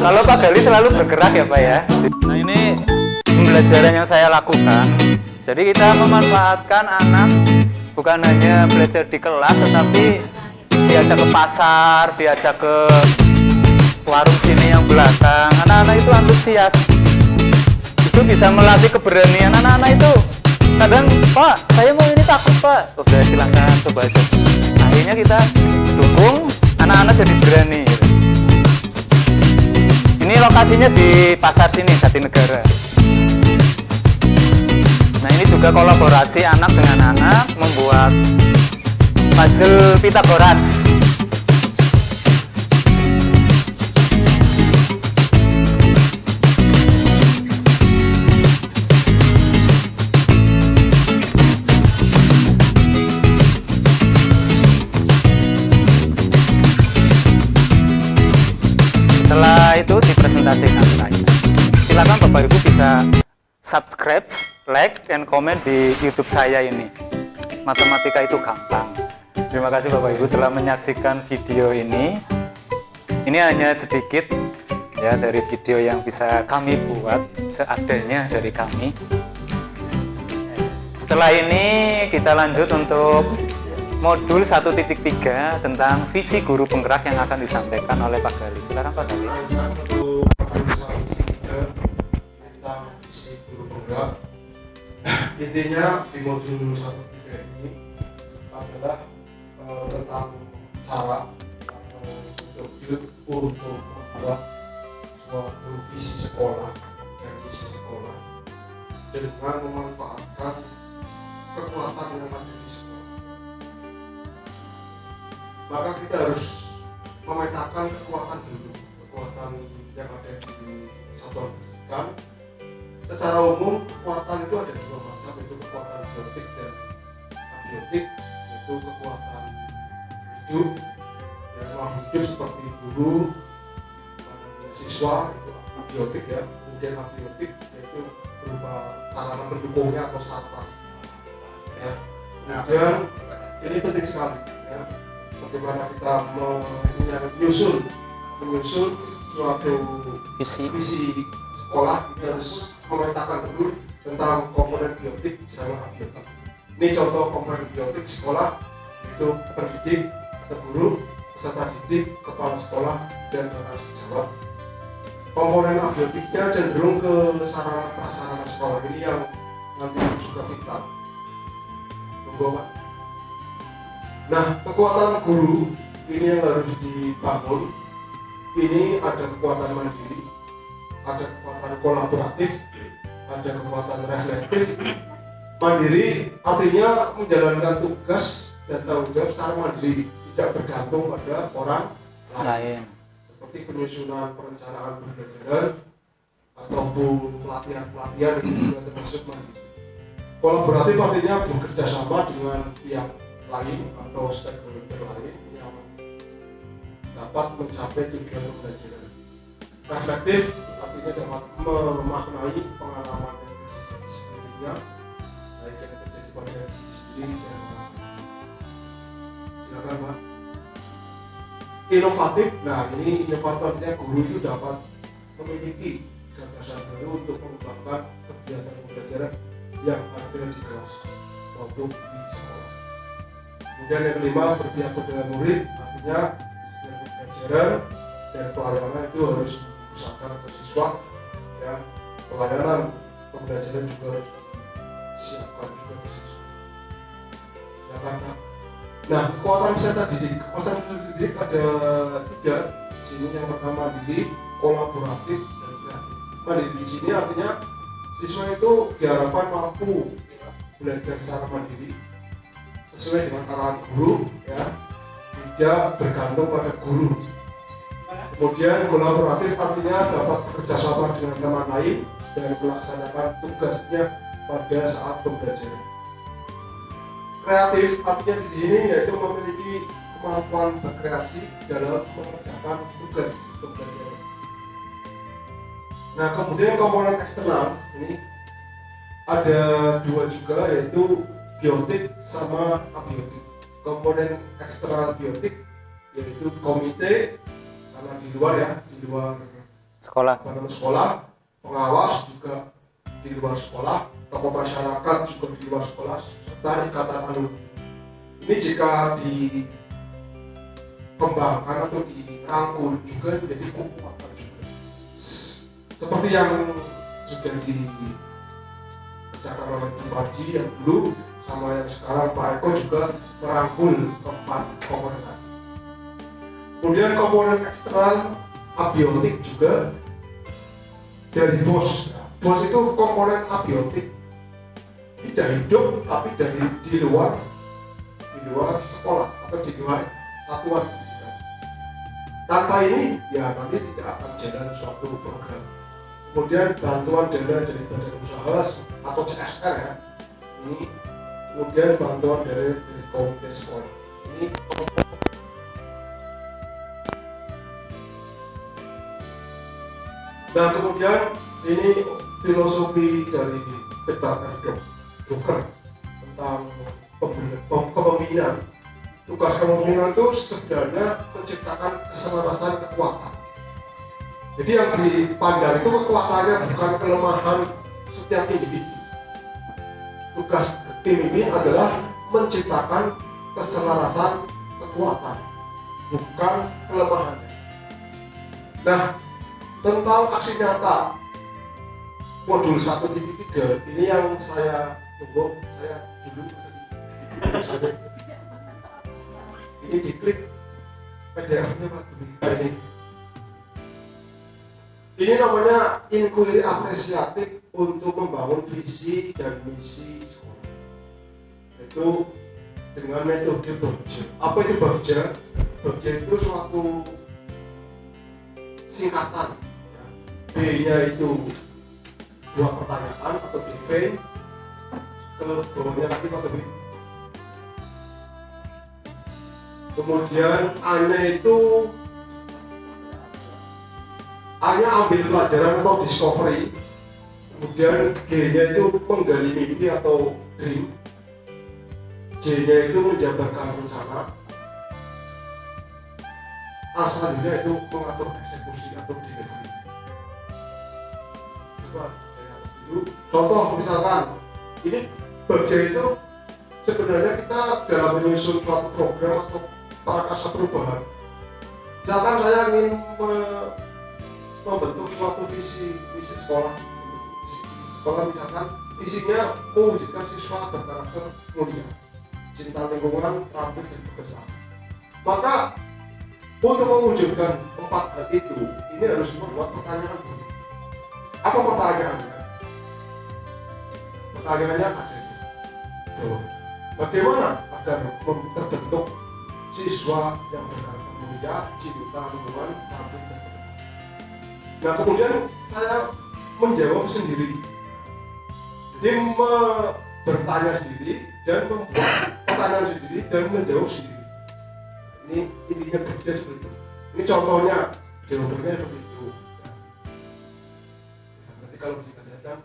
Kalau Pak Gali selalu bergerak ya Pak ya. Nah ini pembelajaran yang saya lakukan. Jadi kita memanfaatkan anak bukan hanya belajar di kelas, tetapi diajak ke pasar, diajak ke warung sini yang belakang. Anak-anak itu antusias. Itu bisa melatih keberanian anak-anak itu. Kadang, Pak, saya mau ini takut Pak. Udah silakan coba aja. Akhirnya kita dukung anak-anak jadi berani. Ini lokasinya di pasar sini, Jatinegara. Nah ini juga kolaborasi anak dengan anak membuat puzzle Pitagoras. Setelah itu dipresentasikan saya. Silakan Bapak Ibu bisa subscribe, like, dan komen di YouTube saya ini. Matematika itu gampang. Terima kasih Bapak Ibu telah menyaksikan video ini. Ini hanya sedikit ya dari video yang bisa kami buat seadanya dari kami. Setelah ini kita lanjut untuk modul 1.3 tentang visi guru penggerak yang akan disampaikan oleh Pak Gali. Silakan Pak Gali. Untuk modul 1.3 tentang visi guru penggerak, intinya di modul 1.3 ini adalah tentang cara untuk membuat suatu visi sekolah dan visi sekolah dengan memanfaatkan kekuatan yang ada di sekolah. Maka kita harus memetakan kekuatan dulu, kekuatan yang ada di satuan pendidikan. Secara umum kekuatan itu ada dua macam, yaitu kekuatan biotik dan abiotik, yaitu kekuatan hidup yang memang hidup seperti guru, siswa itu abiotik ya, kemudian abiotik yaitu berupa sarana pendukungnya atau sarana ya. Kemudian ini penting sekali ya, bagaimana kita menyusun suatu visi sekolah. Kita harus memetakan dulu tentang komponen biotik sama abiotik. Ini contoh komponen biotik sekolah yaitu pendidik atau guru, peserta didik, kepala sekolah, dan tata jawab. Komponen abiotiknya cenderung ke sarana prasarana sekolah ini yang nanti juga vital. Tunggu Pak. Nah, kekuatan guru ini yang harus dibangun. Ini ada kekuatan mandiri, ada kekuatan kolaboratif, ada kekuatan reflektif. Mandiri artinya menjalankan tugas dan tanggung jawab secara mandiri, tidak bergantung pada orang lain. Seperti penyusunan perencanaan pembelajaran ataupun pelatihan-pelatihan itu juga termasuk mandiri. Kolaboratif artinya bekerja sama dengan pihak lain atau stakeholder lain yang dapat mencapai tujuan pembelajaran. Reflektif artinya dapat memaknai pengalaman yang terjadi sebelumnya, baik yang terjadi pada diri sendiri dan orang lain. Silakan Pak. Inovatif, nah ini inovatornya guru itu dapat memiliki gagasan baru untuk mengembangkan kegiatan pembelajaran yang ada di kelas maupun di sekolah. Kemudian yang kelima, berpihak pada murid, artinya setiap pembelajaran dan pelayanan itu harus diusahakan ke siswa, ya, pelayanan pembelajaran juga harus disiapkan juga ke siswa. Silakan Pak. Nah, kekuatan peserta didik. Kekuatan peserta didik ada 3. Sini yang pertama mandiri, kolaboratif, dan kreatif. Mandiri di sini artinya siswa itu diharapkan mampu belajar secara mandiri sesuai dengan arahan guru, ya, tidak bergantung pada guru. Kemudian kolaboratif artinya dapat bekerja sama dengan teman lain dan melaksanakan tugasnya pada saat pembelajaran. Kreatif artinya di sini yaitu memiliki kemampuan berkreasi dalam mengerjakan tugas pembelajaran. Nah, kemudian komponen eksternal ini ada 2 juga, yaitu biotik sama abiotik. Komponen eksternal biotik yaitu komite, karena di luar ya, di luar Sekolah. sekolah, pengawas juga di luar sekolah, tokoh masyarakat juga di luar sekolah, serta ikatan alumni. Ini jika dikembangkan atau dirangkul juga menjadi kekuatan juga. Seperti yang sudah dikerjakan oleh Bupati yang dulu sama yang sekarang, Pak Eko juga merangkul 4 komponen tadi. Kemudian komponen eksternal abiotik juga dari BOS. BOS itu komponen abiotik, tidak hidup tapi dari di luar sekolah atau di luar satuan pendidikan. Tanpa ini ya nanti tidak akan jalan suatu program. Kemudian bantuan dana dari badan usaha atau CSR ya, ini kemudian bantuan dari komite sekolah ini. Nah, kemudian ini filosofi dari Peter F. Drucker tentang kepemimpinan. Tugas kepemimpinan itu sebenarnya menciptakan keselarasan kekuatan. Jadi yang dipandang itu kekuatannya, bukan kelemahan setiap individu. Tugas pemimpin adalah menciptakan keselarasan kekuatan, bukan kelemahannya. Nah, tentang aksi nyata modul 1.3 ini yang saya tunggu, saya dulu ini diklik PDF-nya Pak. Ini namanya inquiry apresiatif untuk membangun visi dan misi sekolah, itu dengan metode Berger. Apa itu Berger? Berger itu suatu singkatan, ya. B-nya itu 2 pertanyaan atau DV, ke bawahnya lagi Pak Tebi. Kemudian A-nya itu A-nya ambil pelajaran atau discovery. Kemudian G-nya itu menggali mimpi atau dream. J-nya itu menjabarkan rencana. A selanjutnya itu mengatur eksekusi atau delivery. Coba saya atas dulu. Contoh misalkan ini Berger itu sebenarnya kita dalam menyusun suatu program atau prakarsa perubahan. Misalkan saya ingin membentuk suatu visi sekolah, misalkan visinya mewujudkan siswa berkarakter mulia, cinta lingkungan, terampil dan berprestasi. Maka untuk mewujudkan 4 hal itu, ini harus membuat pertanyaan dulu. Apa pertanyaannya? Pertanyaannya ada ini. Bagaimana agar terbentuk siswa yang berkarakter mulia, cinta lingkungan, terampil dan berprestasi? Nah, kemudian saya menjawab sendiri. Jadi bertanya sendiri dan membuat pertanyaan sendiri dan menjawab sendiri. Ini intinya kerja seperti itu. Ini contohnya jawabannya seperti itu. Nanti kalau ditanyakan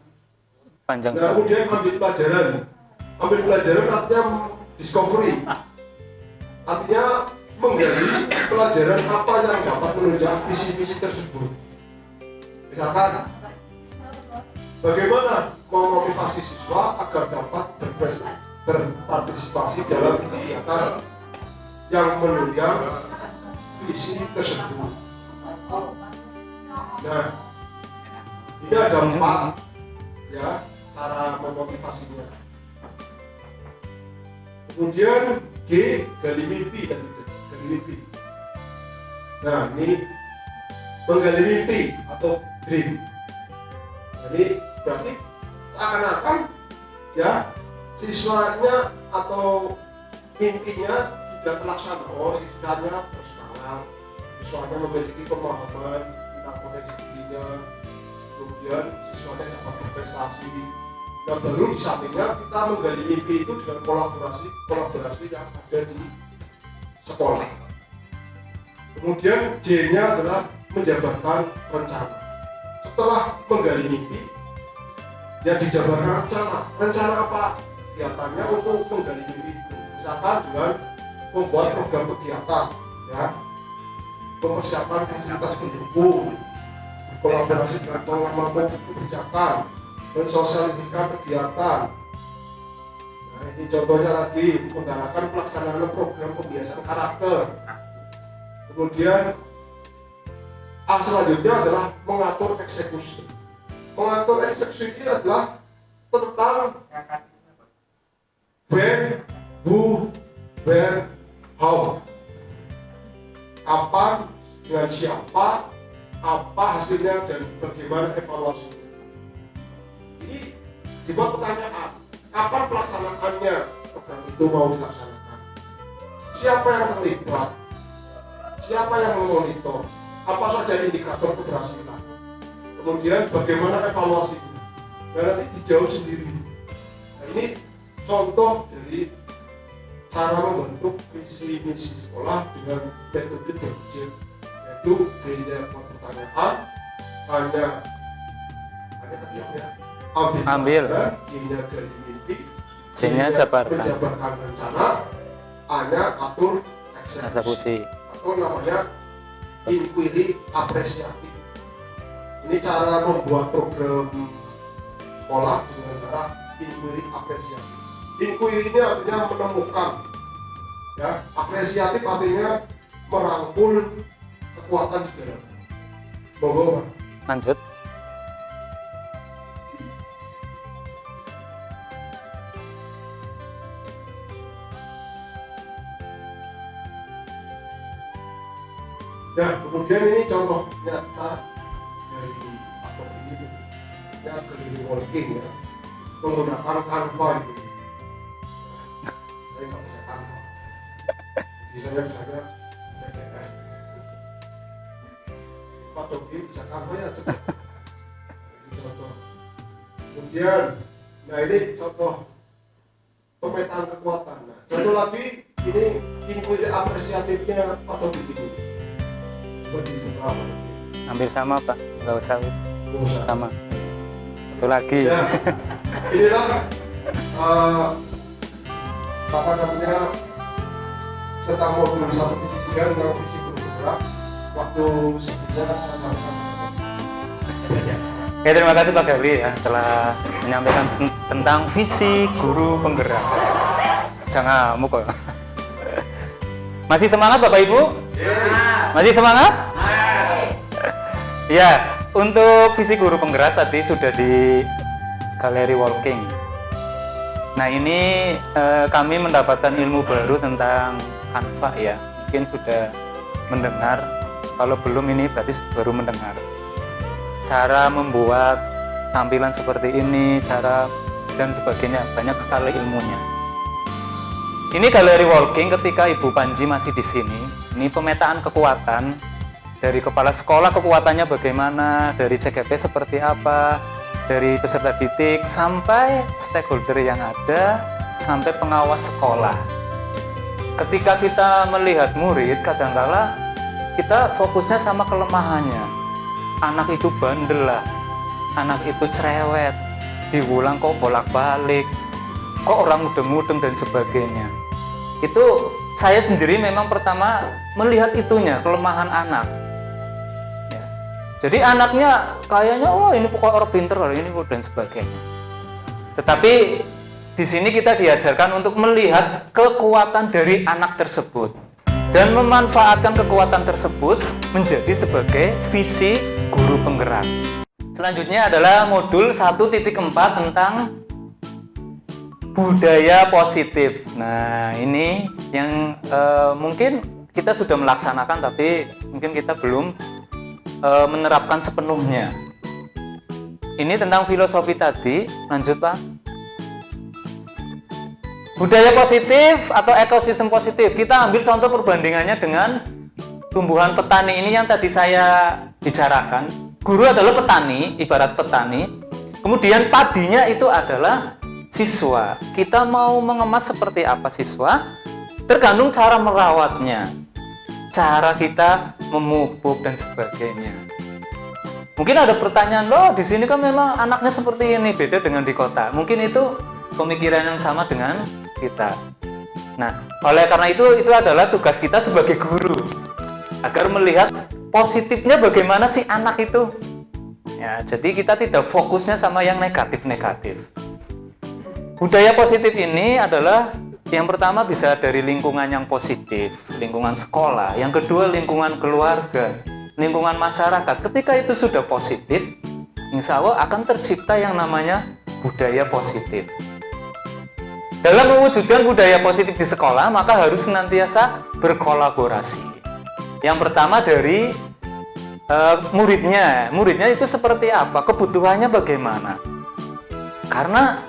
Panjang nah, sekali. kemudian ambil pelajaran artinya discovery, artinya menggali pelajaran apa yang dapat menunjang visi-visi tersebut. Misalkan bagaimana memotivasi siswa agar dapat berpartisipasi dalam kegiatan yang menunjang visi tersebut. Nah, ini ada 4 ya cara memotivasinya. Kemudian G, gali mimpi dan gali mimpi. Nah, ini menggali mimpi atau dream. Jadi berarti seakan-akan ya siswanya atau mimpinya sudah terlaksana. Oh, siswanya bersemangat, siswanya memiliki pemahaman tentang potensi dirinya, kemudian siswanya dapat berprestasi. Nah, baru di sampingnya kita menggali mimpi itu dengan kolaborasi yang ada di sekolah. Kemudian J-nya adalah menjabarkan rencana. Setelah menggali mimpi, ya dijabarkan rencana. Rencana apa? Kegiatannya untuk menggali mimpi itu. Misalkan dengan membuat program kegiatan, ya, mempersiapkan fasilitas pendukung, kolaborasi dengan pengamat kebijakan, mensosialisasikan kegiatan. Nah, ini contohnya lagi menggalakkan pelaksanaan program pembiasaan karakter. Kemudian A selanjutnya adalah mengatur eksekusi. Mengatur eksekusi ini adalah tentang when, who, where, how. Kapan, dengan siapa, apa hasilnya, dan bagaimana evaluasinya. Ini dibuat pertanyaan, kapan pelaksanaannya program itu mau dilaksanakan? Siapa yang terlibat? Siapa yang memonitor? Apa saja indikator keberhasilan? Kemudian bagaimana evaluasinya? Dan nanti dijawab sendiri. Nah, ini contoh dari cara membentuk visi misi sekolah dengan metode berpikir, yaitu B-nya pertanyaan, hanya tadi ya, ambil. I-nya dari mimpi, J-nya jabarkan rencana, A-nya atur eksekusi. Atau namanya inquiry apresiatif. Ini cara membuat program sekolah dengan cara inquiry apresiatif. Inquiry ini artinya menemukan, ya. Apresiatif artinya merangkul kekuatan di dalam. Monggo, Pak. Lanjut. Ya, kemudian ini contoh nyata dari atau ini ya clear working ya, menggunakan Canva itu. Saya nggak bisa Canva. Jadi saya misalnya Pak Dogi bisa Canva ya cepat. Ini contoh. Kemudian, nah ini contoh pemetaan kekuatan. Nah, contoh lagi ini inquiry apresiatifnya Pak Dogi ini. Hampir sama Pak, nggak usah sama. Satu lagi. Ya, inilah apa namanya tentang modul 1.3 dengan visi guru penggerak. Waktu sebelumnya Oke, terima kasih Pak Gabri ya telah menyampaikan tentang visi guru penggerak. jangan ngamuk kok. Masih semangat Bapak Ibu? Masih semangat? Ya, untuk visi guru penggerak tadi sudah di galeri walking. Nah ini kami mendapatkan ilmu baru tentang Canva ya. Mungkin sudah mendengar. Kalau belum ini berarti baru mendengar. Cara membuat tampilan seperti ini, cara dan sebagainya, banyak sekali ilmunya. Ini galeri walking ketika Ibu Panji masih di sini. Ini pemetaan kekuatan dari kepala sekolah, kekuatannya bagaimana, dari CGP seperti apa, dari peserta didik sampai stakeholder yang ada, sampai pengawas sekolah. Ketika kita melihat murid, kadang-kala kita fokusnya sama kelemahannya. Anak itu bandel lah, anak itu cerewet, diulang kok bolak-balik, kok orang mudeng-mudeng dan sebagainya. Itu saya sendiri memang pertama melihat itunya, kelemahan anak. Ya. Jadi anaknya kayaknya, oh ini pokoknya orang pinter, ini dan sebagainya. Tetapi di sini kita diajarkan untuk melihat kekuatan dari anak tersebut dan memanfaatkan kekuatan tersebut menjadi sebagai visi guru penggerak. Selanjutnya adalah modul 1.4 tentang budaya positif. Nah, ini yang mungkin kita sudah melaksanakan tapi mungkin kita belum menerapkan sepenuhnya. Ini tentang filosofi tadi. Lanjut, Pak. Budaya positif atau ekosistem positif. Kita ambil contoh perbandingannya dengan tumbuhan petani ini yang tadi saya bicarakan. Guru adalah petani, ibarat petani. Kemudian padinya itu adalah siswa. Kita mau mengemas seperti apa siswa? Tergantung cara merawatnya, cara kita memupuk dan sebagainya. Mungkin ada pertanyaan, loh di sini kan memang anaknya seperti ini, beda dengan di kota. Mungkin itu pemikiran yang sama dengan kita. Nah, oleh karena itu adalah tugas kita sebagai guru agar melihat positifnya bagaimana sih anak itu. Ya, jadi kita tidak fokusnya sama yang negatif-negatif. Budaya positif ini adalah yang pertama bisa dari lingkungan yang positif, lingkungan sekolah. Yang kedua lingkungan keluarga, lingkungan masyarakat. Ketika itu sudah positif, insya Allah akan tercipta yang namanya budaya positif. Dalam mewujudkan budaya positif di sekolah, maka harus senantiasa berkolaborasi. Yang pertama dari muridnya. Muridnya itu seperti apa? Kebutuhannya bagaimana? Karena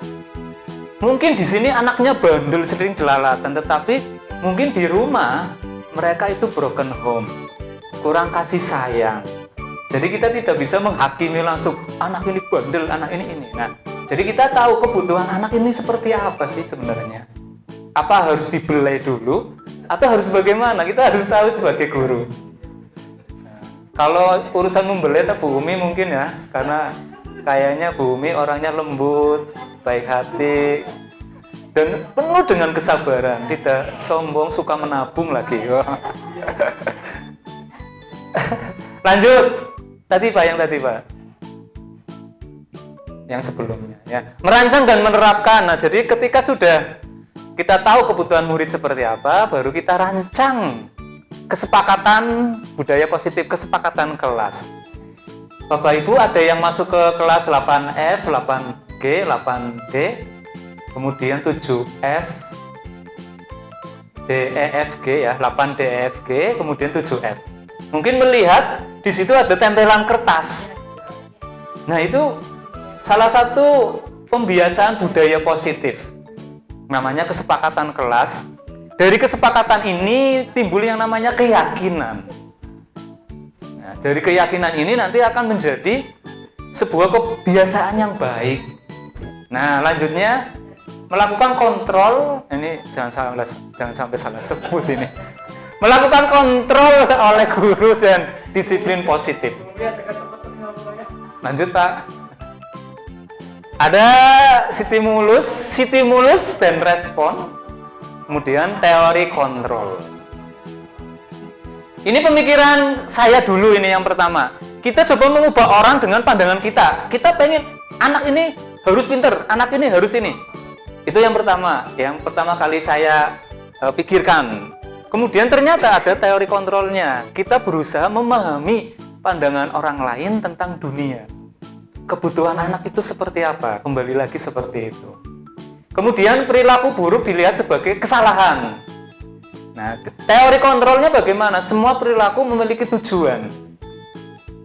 mungkin di sini anaknya bandel, sering jelalatan, tetapi mungkin di rumah mereka itu broken home, kurang kasih sayang. Jadi kita tidak bisa menghakimi langsung anak ini bandel, anak ini. Nah, jadi kita tahu kebutuhan anak ini seperti apa sih sebenarnya. Apa harus dibelai dulu atau harus bagaimana? Kita harus tahu sebagai guru. Nah, kalau urusan membelai Bu Umi mungkin ya, karena kayaknya Bu Umi orangnya lembut, baik hati, dan penuh dengan kesabaran, tidak sombong, suka menabung lagi. Lanjut. Tadi Pak, yang tadi Pak. Yang sebelumnya ya. Merancang dan menerapkan. Nah, jadi ketika sudah kita tahu kebutuhan murid seperti apa, baru kita rancang kesepakatan budaya positif, kesepakatan kelas. Bapak Ibu ada yang masuk ke kelas 8F, 8G, 8D, kemudian 7F, DEFG ya, 8DEFG, kemudian 7F. Mungkin melihat di situ ada tempelan kertas. Nah, itu salah satu pembiasaan budaya positif. Namanya kesepakatan kelas. Dari kesepakatan ini timbul yang namanya keyakinan. Nah, dari keyakinan ini nanti akan menjadi sebuah kebiasaan yang baik. Nah, lanjutnya melakukan kontrol. Ini jangan sampai salah sebut ini. Melakukan kontrol oleh guru dan disiplin positif. Lanjut Pak. Ada stimulus dan respon. Kemudian teori kontrol. Ini pemikiran saya dulu ini yang pertama. Kita coba mengubah orang dengan pandangan kita. Kita pengen anak ini harus pinter, anak ini harus ini. Itu yang pertama kali saya pikirkan. Kemudian ternyata ada teori kontrolnya. Kita berusaha memahami pandangan orang lain tentang dunia. Kebutuhan anak itu seperti apa? Kembali lagi seperti itu. Kemudian perilaku buruk dilihat sebagai kesalahan. Nah, teori kontrolnya bagaimana? Semua perilaku memiliki tujuan.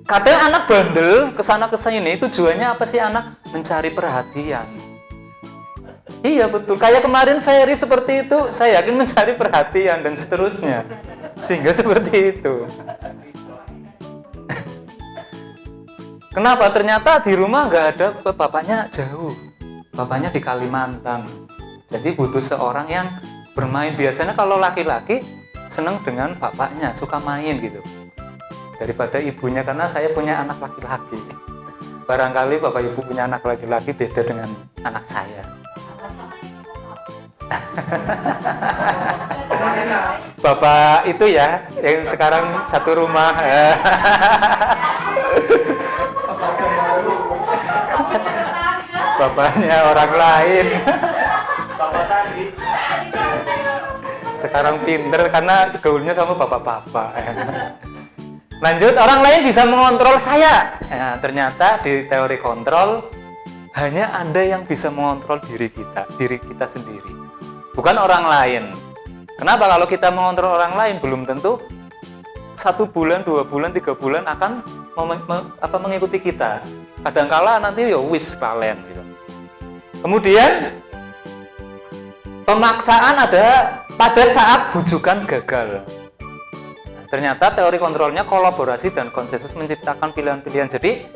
Kadang anak bandel kesana kesini, tujuannya apa sih anak? Mencari perhatian. Iya betul, kayak kemarin Ferry seperti itu, saya yakin mencari perhatian dan seterusnya. Sehingga seperti itu. Kenapa? Ternyata di rumah nggak ada, bapaknya jauh. Bapaknya di Kalimantan. Jadi butuh seorang yang bermain. Biasanya kalau laki-laki seneng dengan bapaknya, suka main gitu. Daripada ibunya, karena saya punya anak laki-laki. Barangkali bapak ibu punya anak laki-laki beda dengan anak saya. Bapak itu ya, yang sekarang satu rumah. Bapaknya orang lain. Bapak Sandi. Sekarang pinter karena gaulnya sama bapak-bapak. Lanjut, orang lain bisa mengontrol saya. Ya, ternyata di teori kontrol hanya Anda yang bisa mengontrol diri kita sendiri, bukan orang lain. Kenapa? Kalau kita mengontrol orang lain, belum tentu 1 bulan, 2 bulan, 3 bulan akan mengikuti kita. Kadangkala nanti ya wis kalian gitu. Kemudian pemaksaan ada pada saat bujukan gagal. Ternyata teori kontrolnya kolaborasi dan konsensus menciptakan pilihan-pilihan. Jadi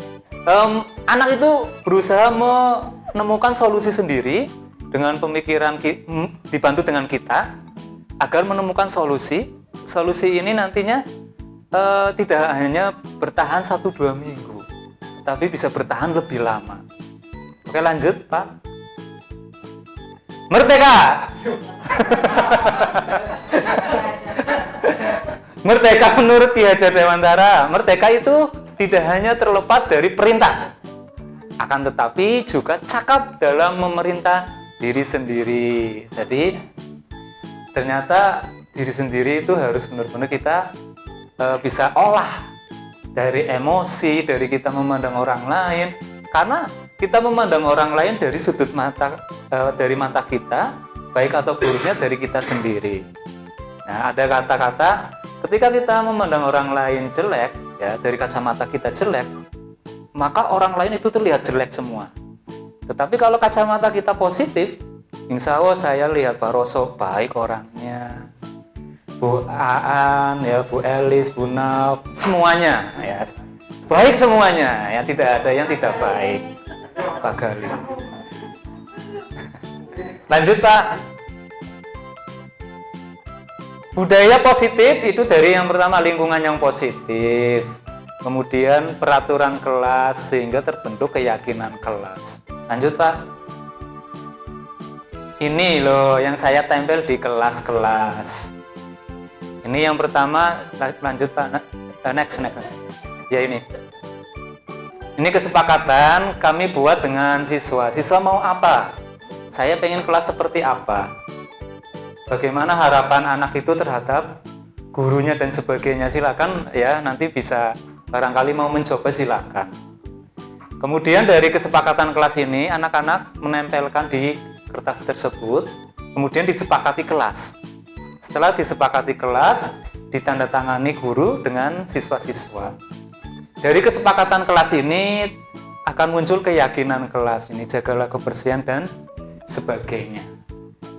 anak itu berusaha menemukan solusi sendiri dengan pemikiran dibantu dengan kita agar menemukan solusi. Solusi ini nantinya tidak hanya bertahan 1-2 minggu, tapi bisa bertahan lebih lama. Oke, lanjut Pak. Merdeka. Merdeka menurut Ki Hajar Dewantara, merdeka itu tidak hanya terlepas dari perintah, akan tetapi juga cakap dalam memerintah diri sendiri. Jadi ternyata diri sendiri itu harus benar-benar kita bisa olah dari emosi, dari kita memandang orang lain. Karena kita memandang orang lain dari sudut mata, dari mata kita, baik atau buruknya dari kita sendiri. Nah, ada kata-kata ketika kita memandang orang lain jelek, ya dari kacamata kita jelek, maka orang lain itu terlihat jelek semua. Tetapi kalau kacamata kita positif, insya Allah saya lihat Pak Roso baik orangnya, Bu Aan, ya Bu Elis, Bu Naf, semuanya, ya baik semuanya, ya tidak ada yang tidak baik. Pak Gali. Lanjut Pak. Budaya positif itu dari yang pertama lingkungan yang positif, kemudian peraturan kelas sehingga terbentuk keyakinan kelas. Lanjut Pak. Ini loh yang saya tempel di kelas-kelas. Ini yang pertama, lanjut Pak. Next. Ya ini. Ini kesepakatan kami buat dengan siswa. Siswa mau apa? Saya pengen kelas seperti apa? Bagaimana harapan anak itu terhadap gurunya dan sebagainya. Silakan ya, nanti bisa barangkali mau mencoba silakan. Kemudian dari kesepakatan kelas ini anak-anak menempelkan di kertas tersebut, kemudian disepakati kelas. Setelah disepakati kelas, ditandatangani guru dengan siswa-siswa. Dari kesepakatan kelas ini akan muncul keyakinan kelas ini, jagalah kebersihan dan sebagainya.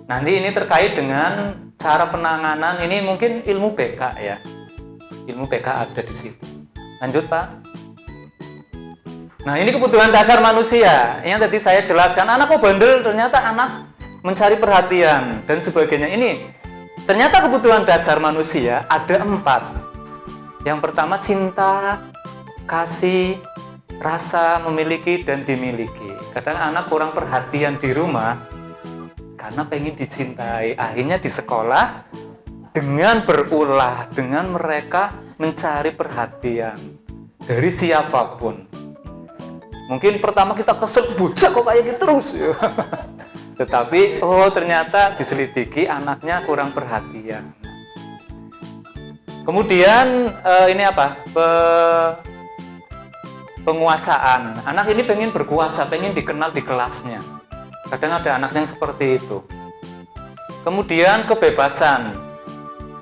Nanti ini terkait dengan cara penanganan, ini mungkin ilmu BK ya. Ilmu BK ada di situ. Lanjut Pak. Nah ini kebutuhan dasar manusia. Yang tadi saya jelaskan, anak kok bandel, ternyata anak mencari perhatian dan sebagainya. Ini ternyata kebutuhan dasar manusia ada 4. Yang pertama cinta, kasih, rasa, memiliki, dan dimiliki. Kadang anak kurang perhatian di rumah karena pengen dicintai. Akhirnya di sekolah dengan berulah, dengan mereka mencari perhatian dari siapapun. Mungkin pertama kita kesel, bocah kok kayak gitu terus ya. Tetapi ternyata diselidiki anaknya kurang perhatian. Kemudian ini apa? Penguasaan. Anak ini pengen berkuasa, pengen dikenal di kelasnya. Kadang ada anak yang seperti itu. Kemudian kebebasan.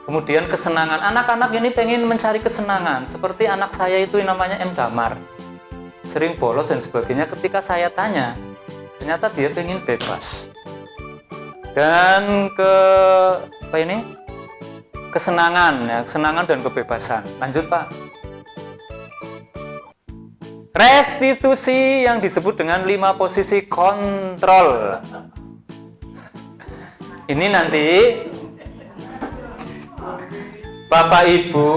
Kemudian kesenangan. Anak-anak ini pengen mencari kesenangan. Seperti anak saya itu namanya M. Damar. Sering bolos dan sebagainya. Ketika saya tanya, ternyata dia pengen bebas. Dan kesenangan, ya, kesenangan dan kebebasan. Lanjut Pak. Restitusi yang disebut dengan 5 posisi kontrol. Ini nanti Bapak Ibu,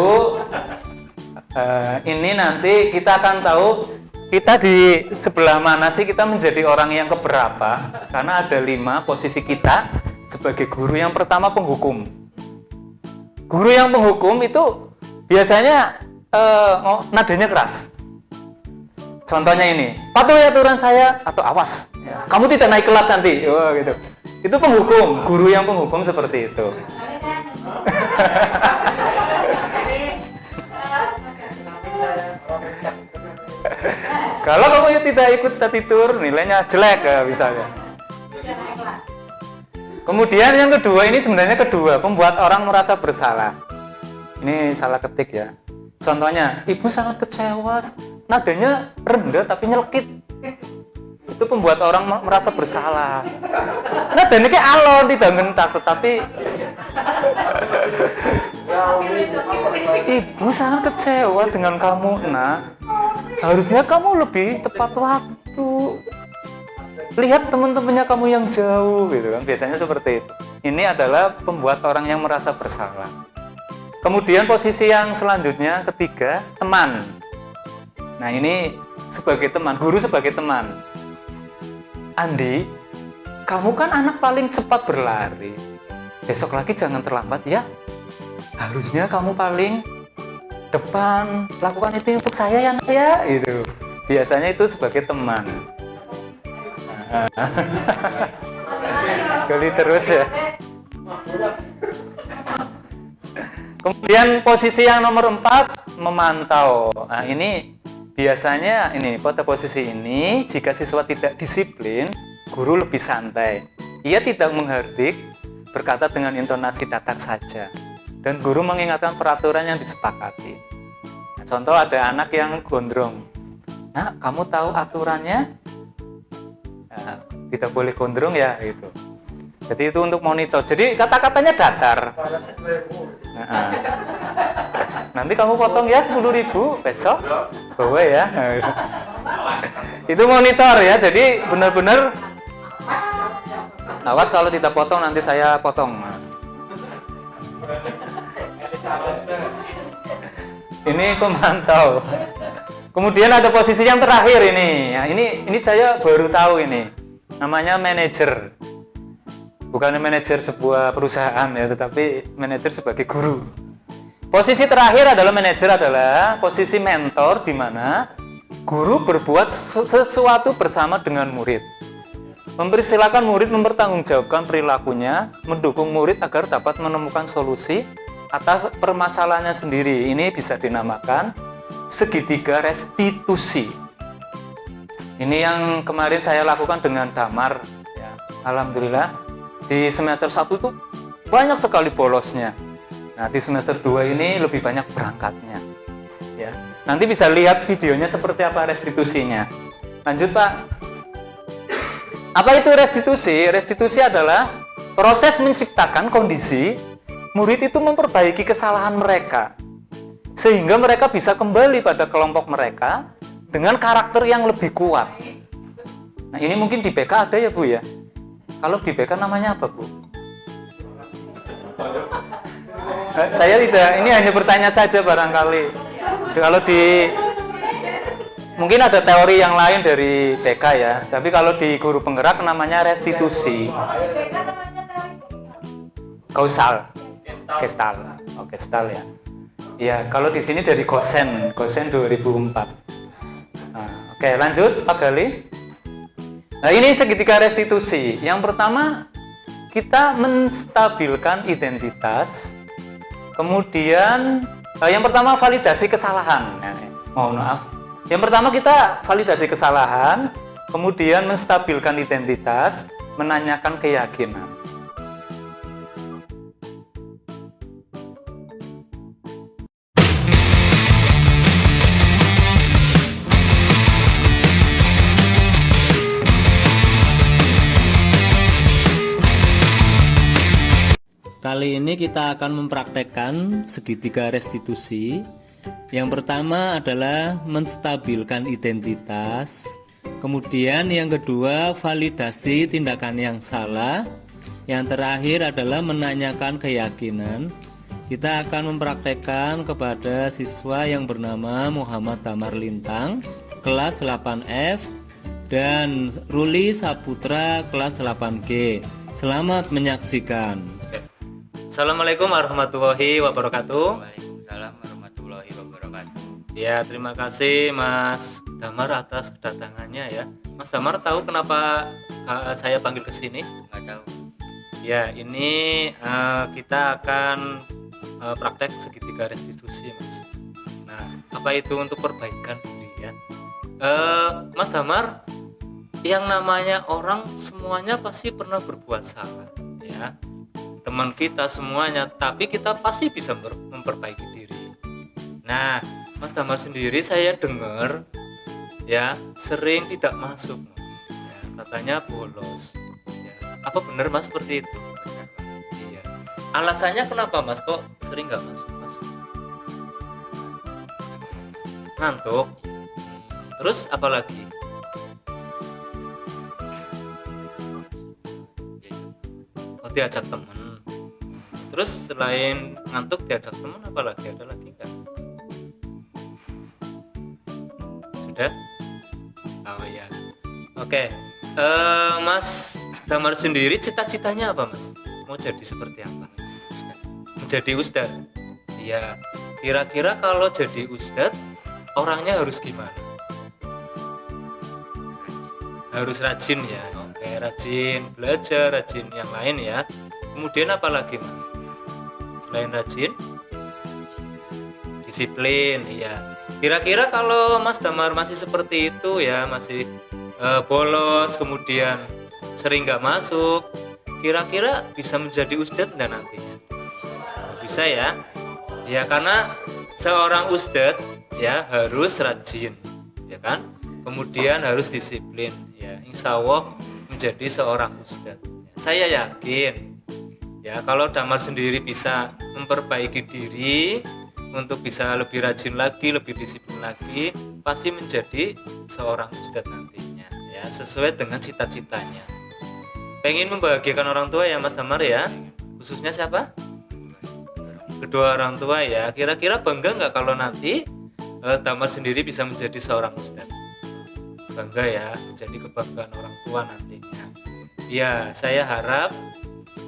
ini nanti kita akan tahu kita di sebelah mana sih, kita menjadi orang yang keberapa. Karena ada 5 posisi kita sebagai guru. Yang pertama penghukum. Guru yang penghukum itu biasanya nadanya keras. Contohnya ini, patuhi aturan saya atau awas, ya, kamu tidak naik kelas nanti. Gitu. Itu penghukum, guru yang penghukum seperti itu. Kalau kamu tidak ikut statitur, nilainya jelek misalnya. Kemudian yang kedua, ini sebenarnya membuat orang merasa bersalah. Ini salah ketik ya. Contohnya, ibu sangat kecewa, nadanya rendah tapi nyelkit. Itu membuat orang merasa bersalah. Nadanya kayak alon, tidak ngentak, tetapi ibu sangat kecewa dengan kamu, nak. Harusnya kamu lebih tepat waktu. Lihat teman-temannya kamu yang jauh, gitu kan. Biasanya seperti itu. Ini adalah membuat orang yang merasa bersalah. Kemudian posisi yang selanjutnya, ketiga, teman. Nah ini sebagai teman, guru sebagai teman. Andi, kamu kan anak paling cepat berlari. Besok lagi jangan terlambat ya. Harusnya kamu paling depan. Lakukan itu untuk saya ya nak ya. Itu biasanya itu sebagai teman. Gali terus ya. Kemudian posisi yang nomor 4, memantau. Nah ini biasanya pada posisi ini, jika siswa tidak disiplin, guru lebih santai. Ia tidak menghardik, berkata dengan intonasi datar saja. Dan guru mengingatkan peraturan yang disepakati. Nah, contoh ada anak yang gondrong. Nah, kamu tahu aturannya? Nah, tidak boleh gondrong ya, gitu. Jadi itu untuk monitor. Jadi kata-katanya datar. Nah, nanti kamu potong ya 10.000 besok bawa ya. Itu monitor ya. Jadi benar-benar awas kalau tidak potong nanti saya potong. Ini pemantau. Kemudian ada posisi yang terakhir ini. Ya, ini saya baru tahu ini. Namanya manajer. Bukan manajer sebuah perusahaan ya, tetapi manajer sebagai guru. Posisi terakhir adalah manajer adalah posisi mentor, di mana guru berbuat sesuatu bersama dengan murid. Mempersilahkan murid mempertanggungjawabkan perilakunya, mendukung murid agar dapat menemukan solusi atas permasalahannya sendiri. Ini bisa dinamakan segitiga restitusi. Ini yang kemarin saya lakukan dengan Damar. Ya, alhamdulillah. Di semester 1 itu banyak sekali bolosnya. Nah, di semester 2 ini lebih banyak berangkatnya. Ya. Nanti bisa lihat videonya seperti apa restitusinya. Lanjut, Pak. Apa itu restitusi? Restitusi adalah proses menciptakan kondisi murid itu memperbaiki kesalahan mereka. Sehingga mereka bisa kembali pada kelompok mereka dengan karakter yang lebih kuat. Nah, ini mungkin di BK ada ya, Bu ya? Kalau di BK namanya apa, Bu? Saya tidak, ini hanya bertanya saja barangkali. Kalau mungkin ada teori yang lain dari BK ya, tapi kalau di guru penggerak namanya restitusi. Kausal. Gestal. Oh, gestal ya. Ya, kalau di sini dari Gosen 2004. Nah, oke, lanjut Pak Gali. Nah, ini segitiga restitusi. Yang pertama, kita menstabilkan identitas. Kemudian, yang pertama validasi kesalahan. Mohon maaf. Yang pertama kita validasi kesalahan, kemudian menstabilkan identitas, menanyakan keyakinan. Kali ini kita akan mempraktekkan segitiga restitusi. Yang pertama adalah menstabilkan identitas. Kemudian yang kedua validasi tindakan yang salah. Yang terakhir adalah menanyakan keyakinan. Kita akan mempraktekkan kepada siswa yang bernama Muhammad Damar Lintang, kelas 8F, dan Ruli Saputra, kelas 8G. Selamat menyaksikan. Assalamualaikum warahmatullahi wabarakatuh. Waalaikumsalam warahmatullahi wabarakatuh. Ya, terima kasih Mas Damar atas kedatangannya ya. Mas Damar tahu kenapa saya panggil ke sini? Nggak tahu. Ya, ini kita akan praktek segitiga restitusi, Mas. Nah, apa itu untuk perbaikan diri ya? Mas Damar, yang namanya orang semuanya pasti pernah berbuat salah, ya. Teman kita semuanya, tapi kita pasti bisa memperbaiki diri. Nah, Mas Damar sendiri saya dengar ya sering tidak masuk, Mas. Ya, katanya bolos. Ya, apa benar Mas seperti itu? Iya. Alasannya kenapa Mas kok sering nggak masuk, Mas? Ngantuk. Terus apa lagi? Oh, diajak teman. Terus selain ngantuk diajak teman apa lagi? Ada lagi nggak? Sudah? Oh ya. Oke. Mas Damar sendiri cita-citanya apa Mas? Mau jadi seperti apa? Menjadi ustadz? Iya. Kira-kira kalau jadi ustadz orangnya harus gimana? Harus rajin ya. Oke, rajin belajar, rajin yang lain ya. Kemudian apa lagi Mas? Selain rajin, disiplin, ya. Kira-kira kalau Mas Damar masih seperti itu ya, masih bolos, kemudian sering nggak masuk, kira-kira bisa menjadi ustadz nggak nantinya? Bisa ya? Ya, karena seorang ustadz ya harus rajin, ya kan? Kemudian harus disiplin, ya. Insya Allah menjadi seorang ustadz. Saya yakin. Ya, kalau Damar sendiri bisa memperbaiki diri untuk bisa lebih rajin lagi, lebih disiplin lagi, pasti menjadi seorang ustadz nantinya, ya, sesuai dengan cita-citanya. Pengen membahagiakan orang tua ya Mas Damar ya, khususnya siapa? Kedua orang tua ya. Kira-kira bangga nggak kalau nanti Damar sendiri bisa menjadi seorang ustadz? Bangga ya, menjadi kebanggaan orang tua nantinya. Ya, saya harap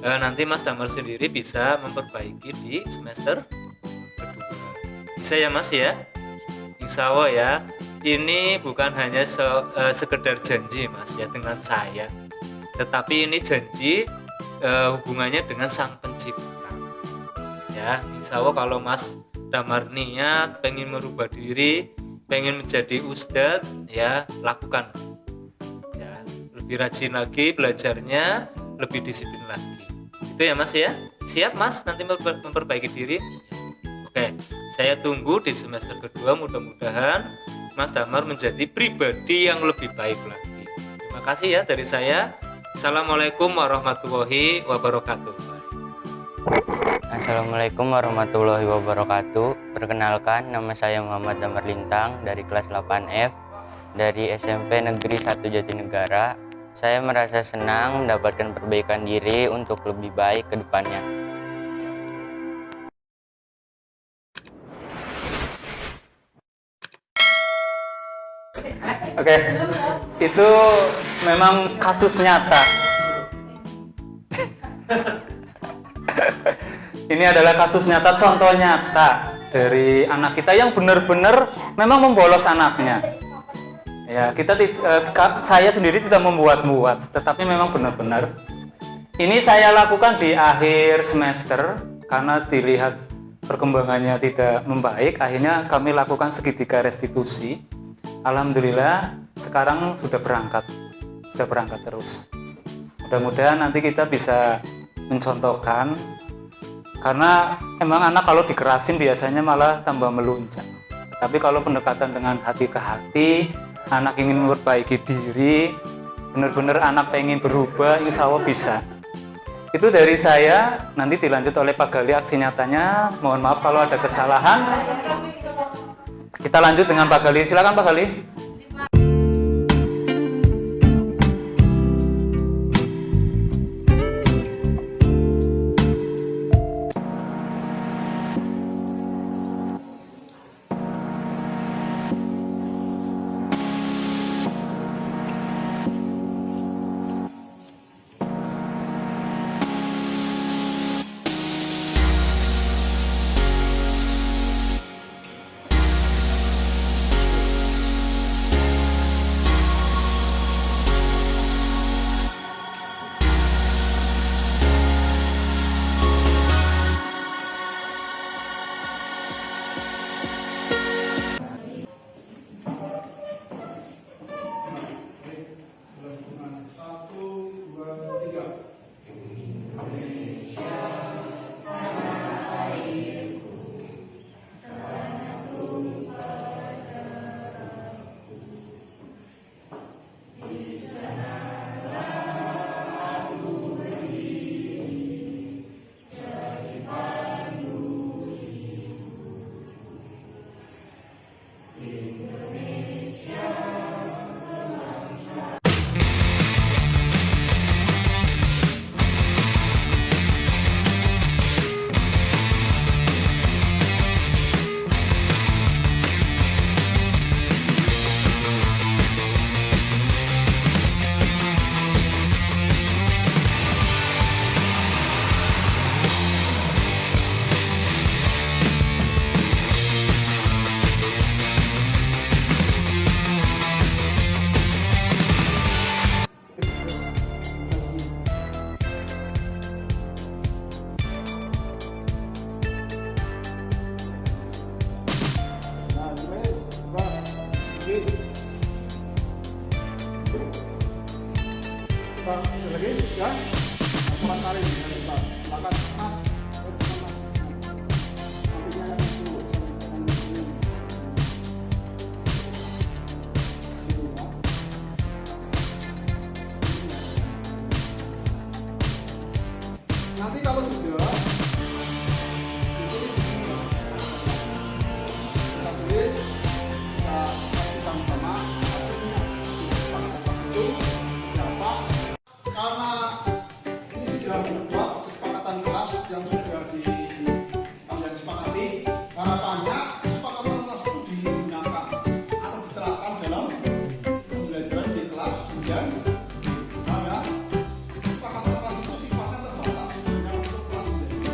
nanti Mas Damar sendiri bisa memperbaiki di semester kedua. Bisa ya Mas ya? Insya Allah ya. Ini bukan hanya sekedar janji Mas ya dengan saya, tetapi ini janji hubungannya dengan Sang Pencipta. Ya, insya Allah kalau Mas Damar niat pengen merubah diri, pengen menjadi ustadz, ya lakukan. Ya, lebih rajin lagi belajarnya, lebih disiplin lagi. Itu ya Mas ya. Siap Mas nanti memperbaiki diri? Oke, saya tunggu di semester kedua, mudah-mudahan Mas Damar menjadi pribadi yang lebih baik lagi. Terima kasih ya dari saya. Assalamualaikum warahmatullahi wabarakatuh. Assalamualaikum warahmatullahi wabarakatuh. Perkenalkan, nama saya Muhammad Damar Lintang dari kelas 8F dari SMP Negeri 1 Jatinegara. Saya merasa senang mendapatkan perbaikan diri untuk lebih baik ke depannya. Oke, itu memang kasus nyata. Ini adalah kasus nyata, contoh nyata dari anak kita yang benar-benar memang membolos anaknya. Ya, saya sendiri tidak membuat-buat, tetapi memang benar-benar ini saya lakukan di akhir semester karena dilihat perkembangannya tidak membaik, akhirnya kami lakukan segitiga restitusi. Alhamdulillah sekarang sudah berangkat terus. Mudah-mudahan nanti kita bisa mencontohkan, karena emang anak kalau dikerasin biasanya malah tambah melunjak. Tapi kalau pendekatan dengan hati ke hati, anak ingin memperbaiki diri, benar-benar anak pengen berubah, insya Allah bisa. Itu dari saya, nanti dilanjut oleh Pak Gali aksi nyatanya. Mohon maaf kalau ada kesalahan. Kita lanjut dengan Pak Gali, silakan Pak Gali. Lagi ya, pulang tarik, silakan. Nanti kalau sudah kita tulis, kita kasih sama-sama itu siapa, karena ini sudah berbuat kesepakatan kelas yang sudah kalian sepakati. Harapannya kesepakatan kelas itu digunakan atau diterapkan dalam pembelajaran di kelas 9. Karena kesepakatan kelas itu sifatnya terbatas hanya untuk kelas 9.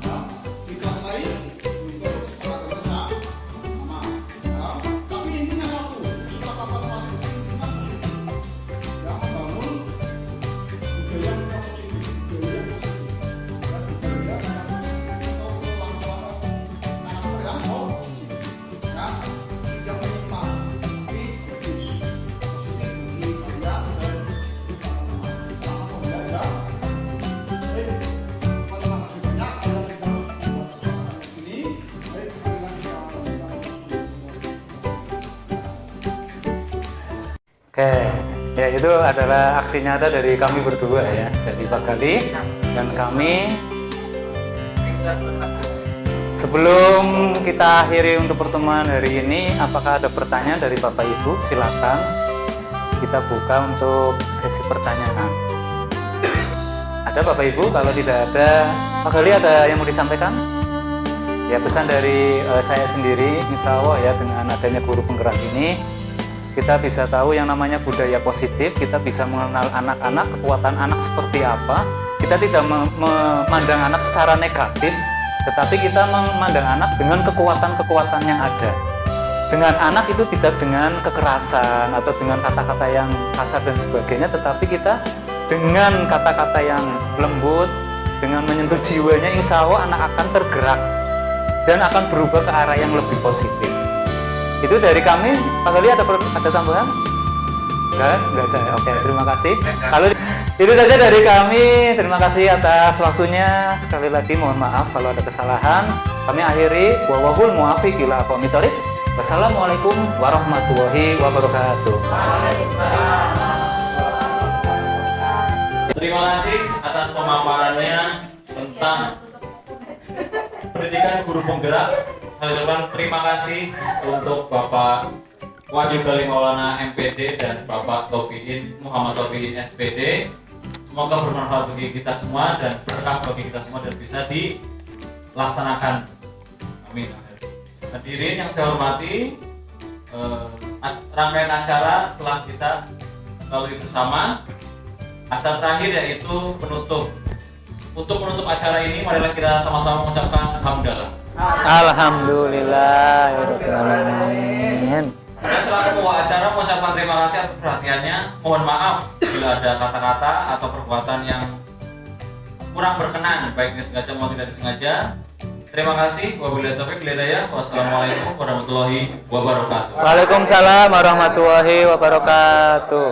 Nah, di kelas lain itu kesepakatan bersama. Nah, tapi intinya satu, kesepakatan kelas itu intinya yang membangun budaya yang positif, budaya yang positif, dan budaya yang atau langkah-langkah karakter yang positif, ya, tidak menyimpang, tapi bagus, positif bagi kalian dan selama belajar. Baik, terima kasih banyak. Kalau kita buat kesempatan di sini, baik, marilah kita Oke, ya itu adalah aksi nyata dari kami berdua ya, dari Pak Gali dan kami. Sebelum kita akhiri untuk pertemuan hari ini, apakah ada pertanyaan dari Bapak Ibu? Silakan kita buka untuk sesi pertanyaan. Ada Bapak Ibu? Kalau tidak ada, Pak Gali ada yang mau disampaikan? Ya, pesan dari saya sendiri, insya Allah ya, dengan adanya guru penggerak ini, kita bisa tahu yang namanya budaya positif, kita bisa mengenal anak-anak, kekuatan anak seperti apa. Kita tidak memandang anak secara negatif, tetapi kita memandang anak dengan kekuatan-kekuatan yang ada. dengan anak itu tidak dengan kekerasan atau dengan kata-kata yang kasar dan sebagainya, tetapi kita dengan kata-kata yang lembut, dengan menyentuh jiwanya, insya Allah anak akan tergerak dan akan berubah ke arah yang lebih positif. Itu dari kami. Pak Gali ada tambahan? Enggak ada. Oke, terima kasih. Kalau itu saja dari kami. Terima kasih atas waktunya. Sekali lagi mohon maaf kalau ada kesalahan. Kami akhiri. Wallahul muwaffiq ila aqwamit thoriq. Wassalamualaikum warahmatullahi wabarakatuh. Terima kasih atas pemaparannya tentang pendidikan guru penggerak. Saya ucapkan terima kasih untuk Bapak Wahyu Gali Maulana MPD dan Bapak Muhammad Taufiin SPD. Semoga bermanfaat bagi kita semua dan berkah bagi kita semua dan bisa dilaksanakan. Amin. Hadirin yang saya hormati, rangkaian acara telah kita lalui bersama. Acara terakhir yaitu penutup. Untuk menutup acara ini, marilah kita sama-sama mengucapkan alhamdulillah. Alhamdulillahirobbilalamin. Saya selaku membawa acara mengucapkan terima kasih atas perhatiannya. Mohon maaf bila ada kata-kata atau perbuatan yang kurang berkenan, baik disengaja maupun tidak disengaja. Terima kasih. Wabillahi taufiq wal hidayah. Wassalamualaikum warahmatullahi wabarakatuh. Waalaikumsalam warahmatullahi wabarakatuh.